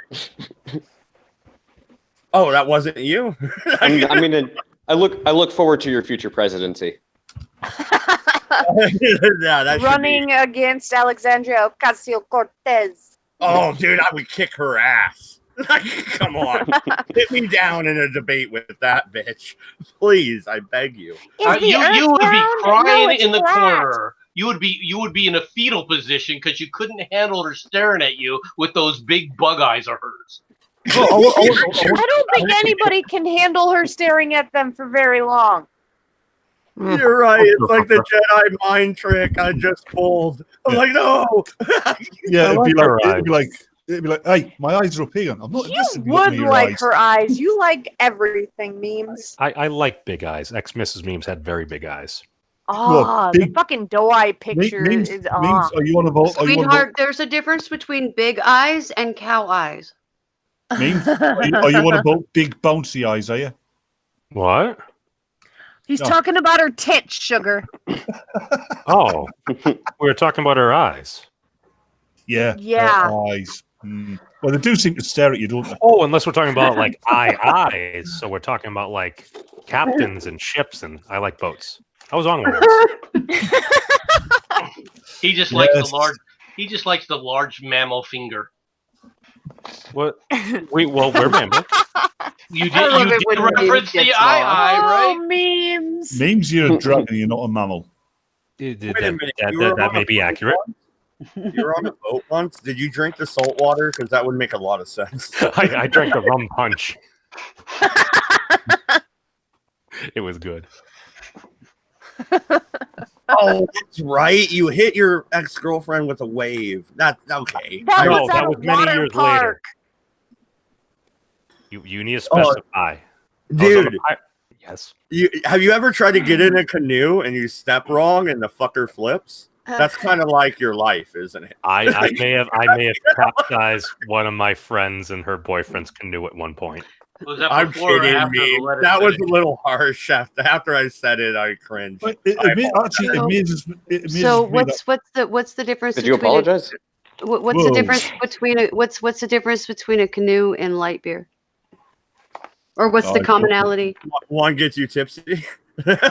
Oh, that wasn't you? I mean, I look forward to your future presidency. Yeah, that should Running be. against Alexandria Ocasio-Cortez. Oh, dude, I would kick her ass. Come on. Hit me down in a debate with that bitch. Please, I beg you. You would be crying it's in the flat. corner. You would be in a fetal position because you couldn't handle her staring at you with those big bug eyes of hers. I don't think anybody can handle her staring at them for very long. You're right. It's like the Jedi mind trick I just pulled. I'm like, no. Yeah, it'd be her like, hey, my eyes are up here. I'm not You interested in looking would at your like eyes. her eyes. You like everything, memes. I like big eyes. Ex-Mrs. Memes had very big eyes. Oh, the big- fucking doe eye picture Memes, is are you on about? Sweetheart, there's a difference between big eyes and cow eyes. Memes? Are you on about big bouncy eyes? Are you? What? He's No. talking about her tits, sugar. Oh, we were talking about her eyes. Yeah. Yeah. Eyes. Well, they do seem to stare at you, don't they? Oh, unless we're talking about like eyes. So we're talking about like captains and ships, and I like boats. I was on one of those. He just likes Yes. the large. He just likes the large mammal finger. What? We're mammal. You I love did. it You when did memes reference the gets eye, Oh, right? memes. Memes, you're a dragon. You're not a mammal. Wait a minute. You were That on may a be boat accurate. once? You were on a boat once. Did you drink the salt water? Because that would make a lot of sense. I drank the rum punch. It was good. Oh, that's right. You hit your ex-girlfriend with a wave. That's okay. That No, was that at a was many water years later. park. You need to specify. Dude, Yes. have you ever tried to get in a canoe and you step wrong and the fucker flips? That's kind of like your life, isn't it? I may have capsized one of my friends and her boyfriend's canoe at one point. Was that I'm before or kidding, after the me. letter That was a finish? little harsh. After I said it, I cringed. But it amazes So me what's the difference? Did you between apologize? What's the difference between what's the difference between a canoe and light beer? Or what's the commonality? One gets you tipsy.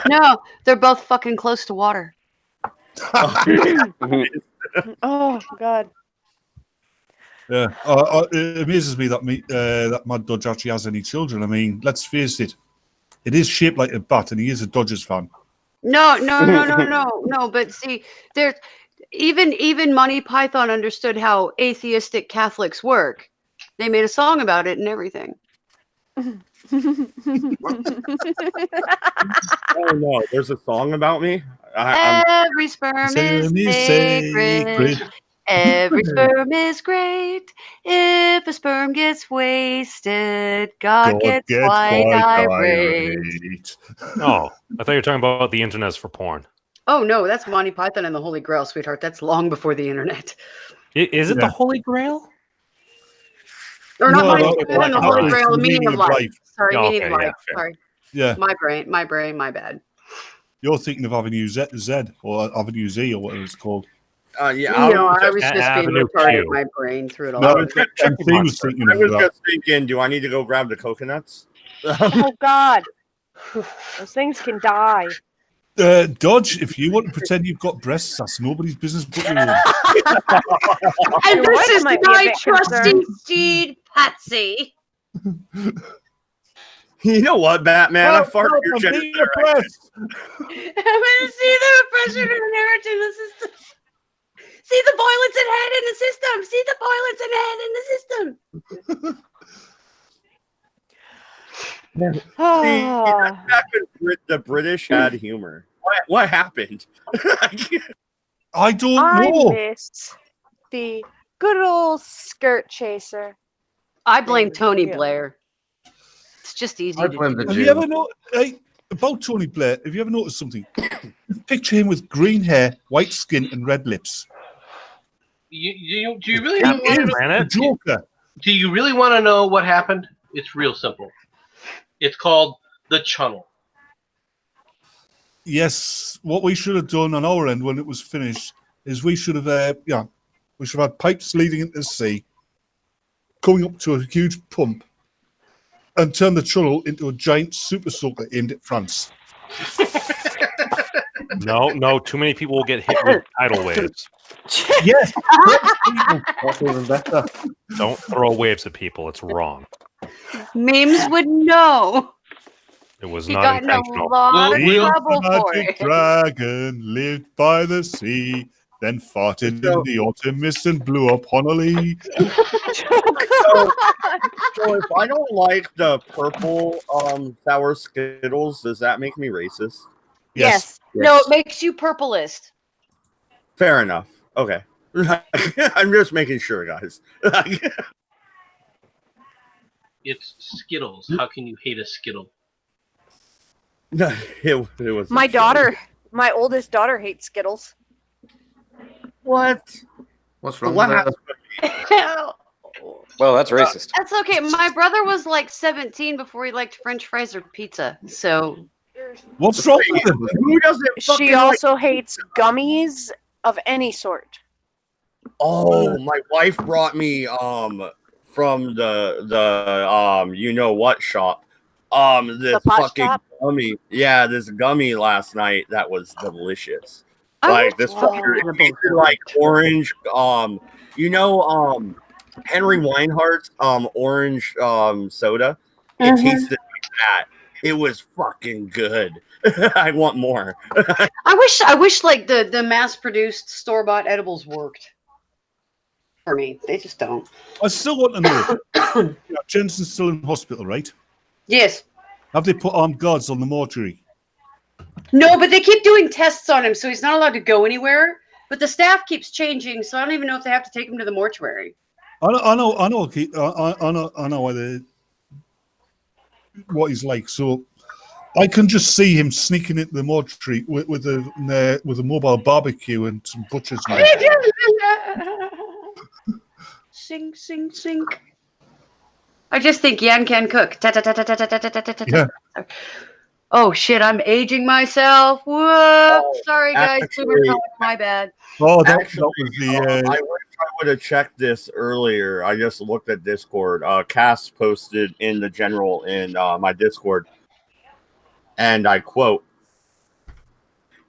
No, they're both fucking close to water. Oh, God. Yeah, it amazes me that that Mad Dodge actually has any children. I mean, let's face it, it is shaped like a bat, and he is a Dodgers fan. No. But see, there's even Monty Python understood how atheistic Catholics work. They made a song about it and everything. Oh no, there's a song about me. Every sperm is sacred. Every sperm is great. If a sperm gets wasted, God gets quite irate. Oh, I thought you were talking about the internet is for porn. Oh no, that's Monty Python and the Holy Grail, sweetheart. That's long before the internet. Is it the Holy Grail? Or not Monty no, Python and the that Holy was Grail, the the meaning of life. Sorry, Oh, meaning of okay, life. yeah, fair. Sorry. Yeah, My brain, my bad. you're thinking of Avenue Z or Avenue Z or whatever it's called. Yeah, No, I was just being Avenue retarded. Q. My brain threw it all. No, over. and he was thinking I of was that. just thinking, do I need to go grab the coconuts? Oh, God. Those things can die. Dodge, if you want to pretend you've got breasts, that's nobody's business but your own. And Your this wife is might be a my bit trusty concerned. steed, Patsy. You know what, Batman? I farted your I'm gender. being oppressed. I'm going to see the oppression and inheritance in the system. See the violence in head in the system. See the violence in head in the system. See, that's back when the British had humor. What happened? I don't I know. missed the Good old skirt chaser. I blame was Tony real. Blair. It's just easy I to blame do. the Have you Jew. ever noticed about Tony Blair? Have you ever noticed something? Picture him with green hair, white skin, and red lips. Do you really Captain want to know? The Planet? Joker. Do you really want to know what happened? It's real simple. It's called the Chunnel. Yes, what we should have done on our end when it was finished is we should have had pipes leading into the sea, going up to a huge pump, and turn the tunnel into a giant super soaker aimed at France. No, too many people will get hit with tidal waves. Yes, That's even better. Don't throw waves at people. It's wrong. Memes would know. It was He not got in a intentional. lot of We'll- trouble for magic it. dragon lived by the sea, then farted in the autumn mist and blew up Honolulu. So if I don't like the purple sour Skittles, does that make me racist? Yes. No, it makes you purplist. Fair enough. Okay. I'm just making sure, guys. It's Skittles. How can you hate a Skittle? it was My daughter, my oldest daughter hates Skittles. What? What's wrong What with that? happened? Well, that's racist. That's okay. My brother was like 17 before he liked French fries or pizza. So What's wrong with him? Who doesn't fucking She also hates gummies of any sort. Oh, my wife brought me from the you know what shop. This The pot fucking shop? gummy. Yeah, this gummy last night that was delicious. I Like wish- this fucking it tasted like orange you know Henry Weinhardt's orange soda. It tasted like that. It was fucking good. I want more. I wish like the mass-produced store-bought edibles worked for me. They just don't. I still want to know. Jensen's still in hospital, right? Yes. Have they put armed guards on the mortuary? No, but they keep doing tests on him, so he's not allowed to go anywhere. But the staff keeps changing, so I don't even know if they have to take him to the mortuary. I know what he's like. So I can just see him sneaking into the mortuary with a mobile barbecue and some butcher's knife. Sing, sing, sing. I just think Yan can cook. Yeah. Oh shit! I'm aging myself. Whoops! Sorry, guys. actually- My bad. Oh, that Actually, was the. I would have checked this earlier. I just looked at Discord. Cass posted in the general in my Discord, and I quote,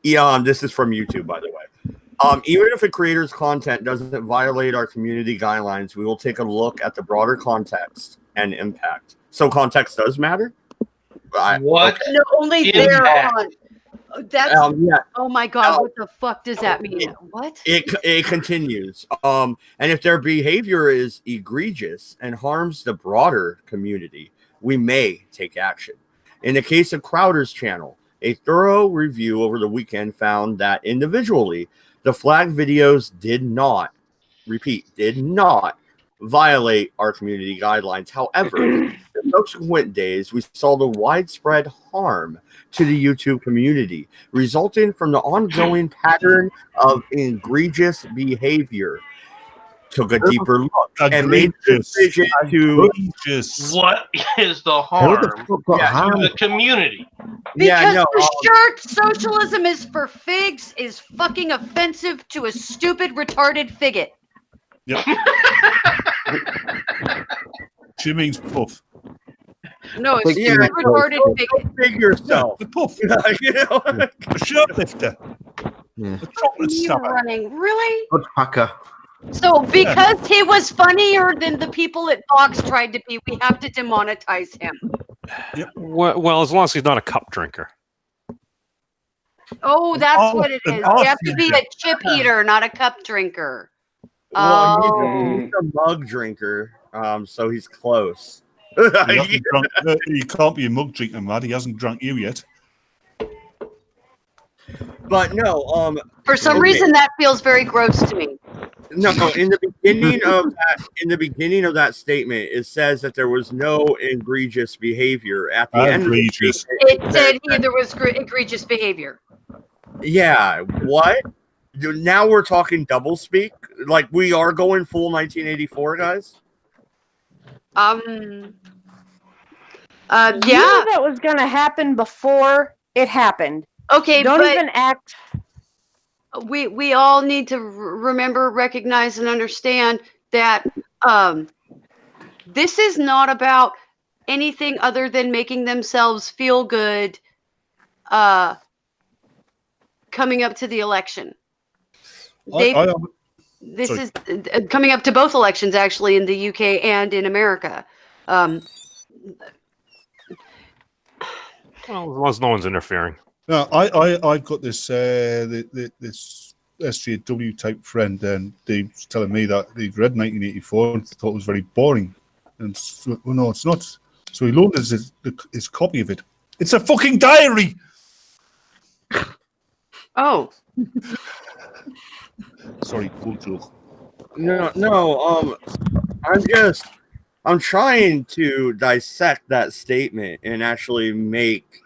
this is from YouTube, by the way. Even if a creator's content doesn't violate our community guidelines, we will take a look at the broader context and impact. So context does matter? What? No, only Impact. there on. That's. Yeah, Oh my god! What the fuck does that mean? What? it continues. And if their behavior is egregious and harms the broader community, we may take action. In the case of Crowder's channel, a thorough review over the weekend found that individually, the flag videos did not violate our community guidelines. However, in subsequent days, we saw the widespread harm to the YouTube community, resulting from the ongoing pattern of egregious behavior. Took a deeper look and made the decision to. What is the harm to the community? Because for sure socialism is for figs is fucking offensive to a stupid retarded figgot. Yep. She means puff. No, it's Yeah, stupid retarded figgot. Fig yourself. The puff. You know? The shoplifter. Yeah. The chocolate You stopper. running really? Woodpacker. So because he was funnier than the people at Fox tried to be, we have to demonetize him. Well, as long as he's not a cup drinker. Oh, that's Oh, what it an is. You have to be off-eater. a chip eater, not a cup drinker. Well, Oh. he's a mug drinker, so he's close. He hasn't drunk, he can't be a mug drinker, Matt. He hasn't drunk you yet. But no, For some okay. reason, that feels very gross to me. No, in the beginning of that statement, it says that there was no egregious behavior. At the end of the Egregious. It said there was egregious behavior. yeah, what? Now we're talking doublespeak? Like we are going full 1984, guys? Yeah. You knew that was going to happen before it happened. Okay, Don't but even act. we all need to remember, recognize, and understand that this is not about anything other than making themselves feel good coming up to the election. This Sorry. is coming up to both elections, actually, in the UK and in America. Well, as long as no one's interfering. No, I've got this this SJW type friend, and they was telling me that he'd read 1984 and thought it was very boring. And well, no, it's not. So he loaned us his copy of it. It's a fucking diary. Oh. Sorry, cool joke. No. I'm trying to dissect that statement and actually make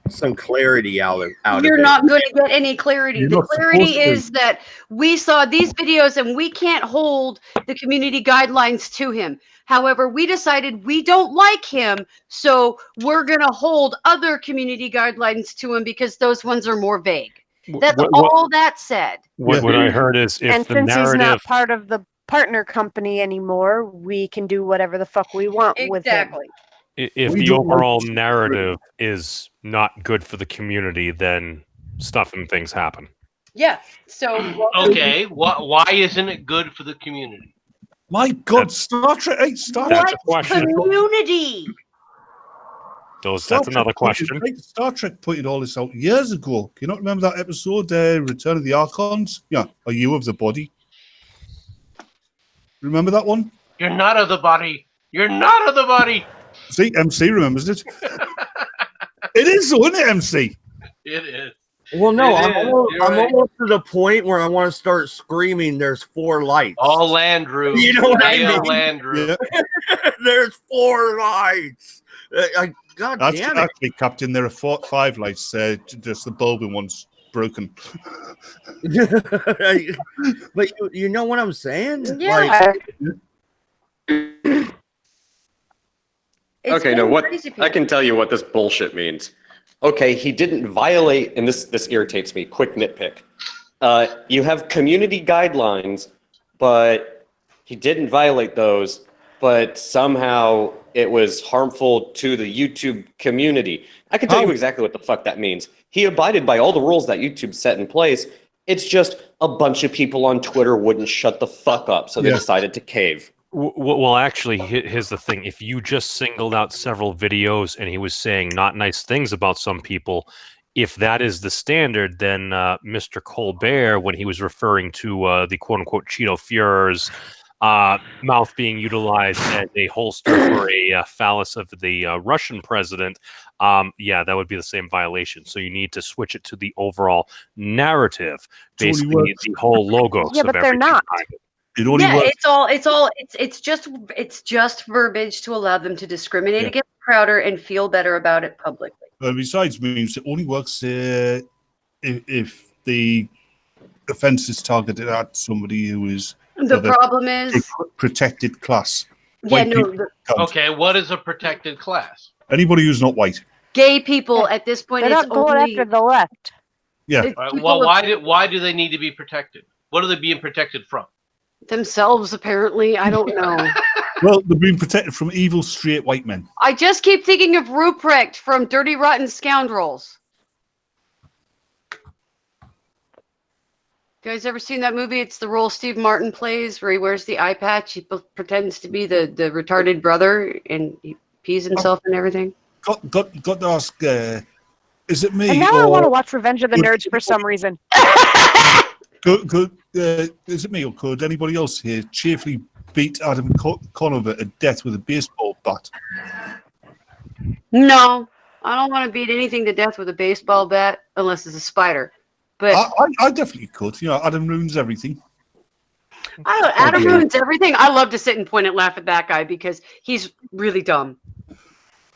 some clarity out of it. You're not going to get any clarity. You're The not clarity supposed to. is that we saw these videos and we can't hold the community guidelines to him. However, we decided we don't like him, so we're going to hold other community guidelines to him because those ones are more vague. That's all that said. What I heard is if And the since he's not narrative, part of the partner company anymore, we can do whatever the fuck we want with him. Exactly. if We the don't like overall this. narrative is not good for the community, then stuff and things happen. Yeah. So Okay, why isn't it good for the community? My God, Star Trek! Hey, Star That's Trek! a question. community. That's Star another Trek question. Star Trek pointed all this out years ago. Can you not remember that episode, Return of the Archons? Yeah, Are You of the Body? Remember that one? You're not of the body. You're not of the body. See, MC remembers it. It is, though, isn't it, MC? It is. Well, no, It I'm is. almost, You're I'm right. almost to the point where I want to start screaming. There's 4 lights. All Landrew. You know what I Dale mean? Landrew. Yeah, There's 4 lights. God that's damn it! actually, Captain. There are 5 lights. Just the bulbing one's broken. But you know what I'm saying? Yeah. It's Okay, no, been what crazy I people. can tell you what this bullshit means. Okay, he didn't violate, and this irritates me. Quick nitpick. You have community guidelines, but he didn't violate those, but somehow it was harmful to the YouTube community. I can tell you exactly what the fuck that means. He abided by all the rules that YouTube set in place. It's just a bunch of people on Twitter wouldn't shut the fuck up, so they Yeah. decided to cave. Well, actually, here's the thing. If you just singled out several videos and he was saying not nice things about some people, if that is the standard, then Mr. Colbert, when he was referring to the quote-unquote Cheeto Führer's mouth being utilized as a holster for a phallus of the Russian president, yeah, that would be the same violation. So you need to switch it to the overall narrative, Totally basically works. the whole logos Yeah, of but they're everything not. behind it. It only Yeah, works. it's just verbiage to allow them to discriminate Yeah. against Crowder and feel better about it publicly. Besides, means it only works if the offence is targeted at somebody who is The of a problem is, protected class. yeah, White no, people the can't. Okay, what is a protected class? Anybody who's not white. gay people at this point, They're it's not going only after the left. Yeah. it's Well, people why do they need to be protected? What are they being protected from? themselves, apparently. I don't know. Well, they're being protected from evil straight white men. I just keep thinking of Ruprecht from Dirty Rotten Scoundrels. You guys ever seen that movie? It's the role Steve Martin plays where he wears the eye patch. He pretends to be the retarded brother and he pees himself and everything. Got to ask, is it me? And now I want to or watch Revenge of the Nerds for some reason. is it me or could anybody else here cheerfully beat Adam Conover to death with a baseball bat? No, I don't want to beat anything to death with a baseball bat unless it's a spider. But I definitely could. You know, Adam ruins everything. Adam Okay. ruins everything. I love to sit and point and laugh at that guy because he's really dumb.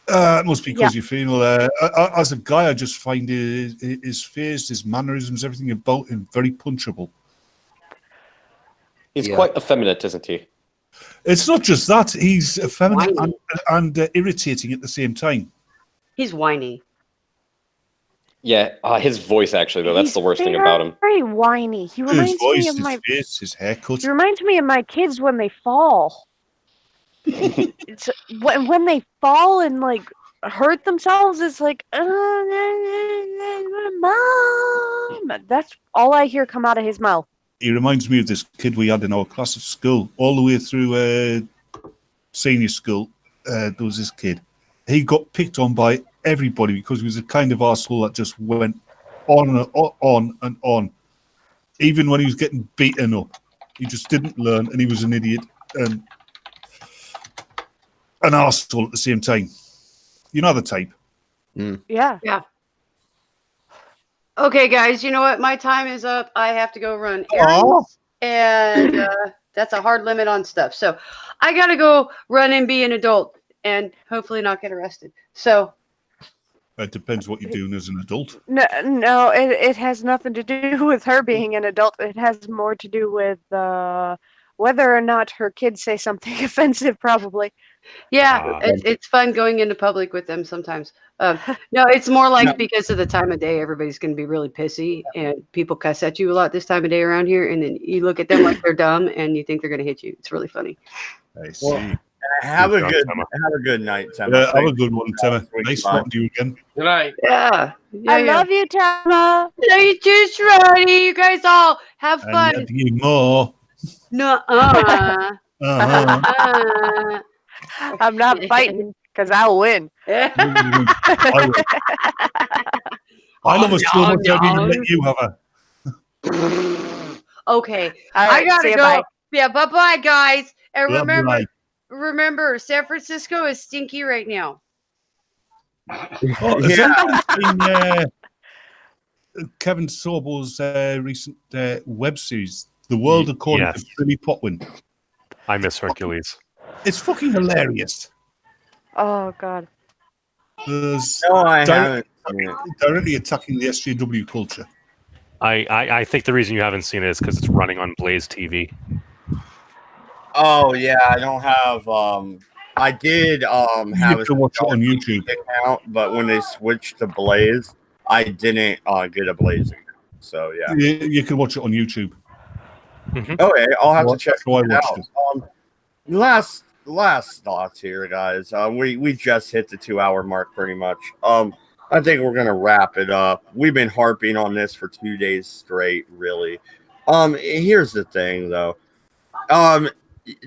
It must be because you feel. As a guy, I just find his face, his mannerisms, everything about him very punchable. He's quite effeminate, isn't he? It's not just that; he's effeminate and irritating at the same time. He's whiny. Yeah, his voice actually though, that's the worst thing about him. Very whiny. He His reminds voice, me of his my. face, his haircut. He reminds me of my kids when they fall. It's when they fall and like hurt themselves. It's like, Mom. That's all I hear come out of his mouth. He reminds me of this kid we had in our class at school, all the way through senior school. There was this kid. He got picked on by everybody because he was the kind of arsehole that just went on and on. Even when he was getting beaten up, he just didn't learn, and he was an idiot and an arsehole at the same time. You know the type. Yeah. Yeah. Okay, guys, you know what? My time is up. I have to go run errands, and that's a hard limit on stuff. So I got to go run and be an adult and hopefully not get arrested. So It depends what you're doing as an adult. No, it has nothing to do with her being an adult. It has more to do with whether or not her kids say something offensive, probably. yeah, it's fun going into public with them sometimes. No, it's more like because of the time of day, everybody's going to be really pissy and people cuss at you a lot this time of day around here. And then you look at them like they're dumb and you think they're going to hit you. It's really funny. I see. Have a good night, Tim. Have a good one, Tim. Nice talking to you again. Good night. Yeah. I love you, Tama. Love you too, Shroddy. You guys all have I fun. love you more. Nuh-uh. Uh-huh. I'm not fighting because I'll win. I love her so much I didn't let you have her. Okay. All right, I gotta see you, go. bye. Yeah, bye-bye, guys. And Love you, bye. remember, San Francisco is stinky right now. Oh, has anybody seen Kevin Sorbo's recent web series, The World According to Billy Potwin? I miss Hercules. It's fucking hilarious. Oh God. There's I direct- haven't. directly attacking the SJW culture. I think the reason you haven't seen it is because it's running on Blaze TV. Oh yeah, I don't have. I did have to watch it on YouTube account, but when they switched to Blaze, I didn't get a Blaze account. So yeah. You can watch it on YouTube. Okay, I'll have to check That's how I it watched out. Last thoughts here, guys. We just hit the 2-hour mark pretty much. I think we're gonna wrap it up. We've been harping on this for 2 days straight, really. Here's the thing though.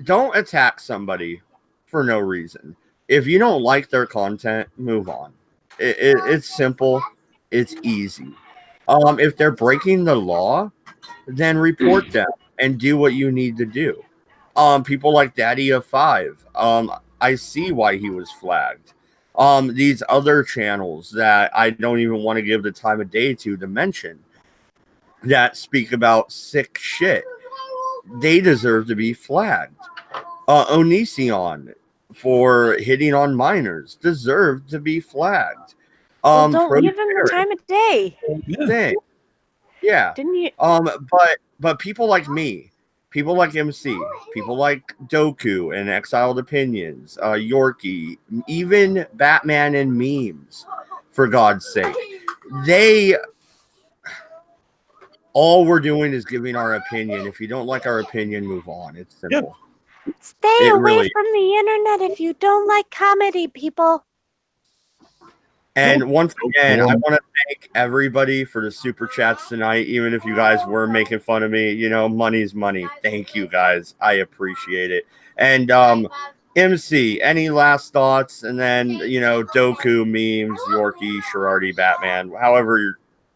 Don't attack somebody for no reason. If you don't like their content, move on. It's simple. It's easy. If they're breaking the law, then report them and do what you need to do. People like Daddy of 5. I see why he was flagged. These other channels that I don't even want to give the time of day to mention that speak about sick shit, they deserve to be flagged. Onision for hitting on minors deserved to be flagged. Well, don't give him the time of day. Thing. Yeah. Didn't you? But people like me, people like MC, people like Doku and Exiled Opinions, Yorkie, even Batman and memes, for God's sake, they all we're doing is giving our opinion. If you don't like our opinion, move on. It's simple. Stay away from the internet if you don't like comedy, people. And once again, I want to thank everybody for the super chats tonight. Even if you guys were making fun of me, you know, money's money. Thank you guys. I appreciate it. And MC, any last thoughts? And then, you know, Doku, memes, Yorkie, Sherardi, Batman,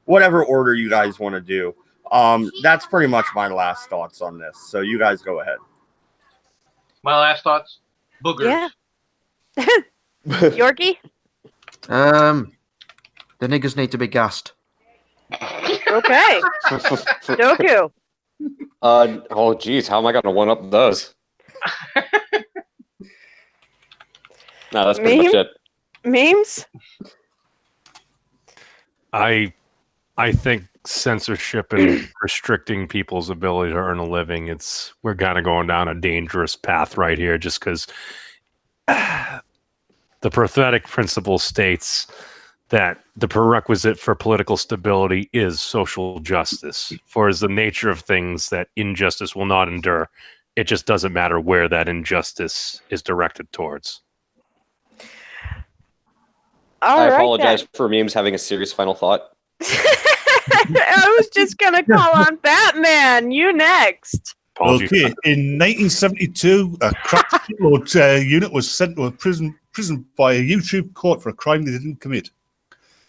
whatever order you guys want to do. That's pretty much my last thoughts on this. So you guys go ahead. My last thoughts? Boogers. Yeah. Yorkie? The niggers need to be gassed. Okay. Doku. Oh, geez, how am I going to one up those? No, that's pretty much it. Memes? I think censorship and restricting people's ability to earn a living, we're kind of going down a dangerous path right here, just because the prophetic principle states that the prerequisite for political stability is social justice. For as the nature of things that injustice will not endure, it just doesn't matter where that injustice is directed towards. I apologize for memes having a serious final thought. I was just gonna call on Batman. You next. Okay, in 1972, a crack shitload unit was sent to a prison by a YouTube court for a crime they didn't commit.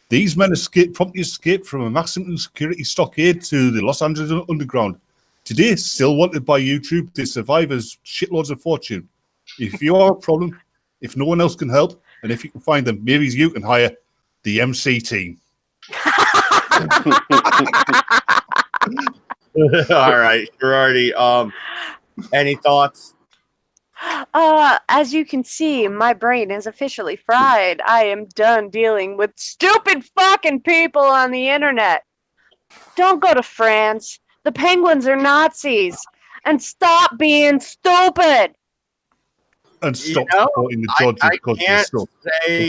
These men promptly escaped from a maximum security stockade to the Los Angeles Underground. Today, still wanted by YouTube, they survive as shitloads of fortune. If you have a problem, if no one else can help, and if you can find them, maybe you can hire the MC team. All right, Gerardi. Any thoughts? As you can see, my brain is officially fried. I am done dealing with stupid fucking people on the internet. Don't go to France. The penguins are Nazis. And stop being stupid. And stop supporting the judges because they're stuff.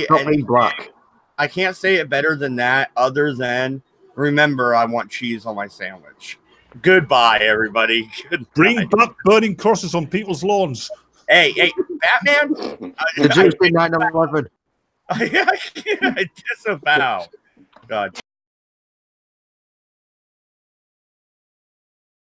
Stop being black. I can't say it better than that, other than remember, I want cheese on my sandwich. Goodbye, everybody. Goodbye. Bring back burning crosses on people's lawns. Hey, Batman. The Jews did 9/11. I disavow. God.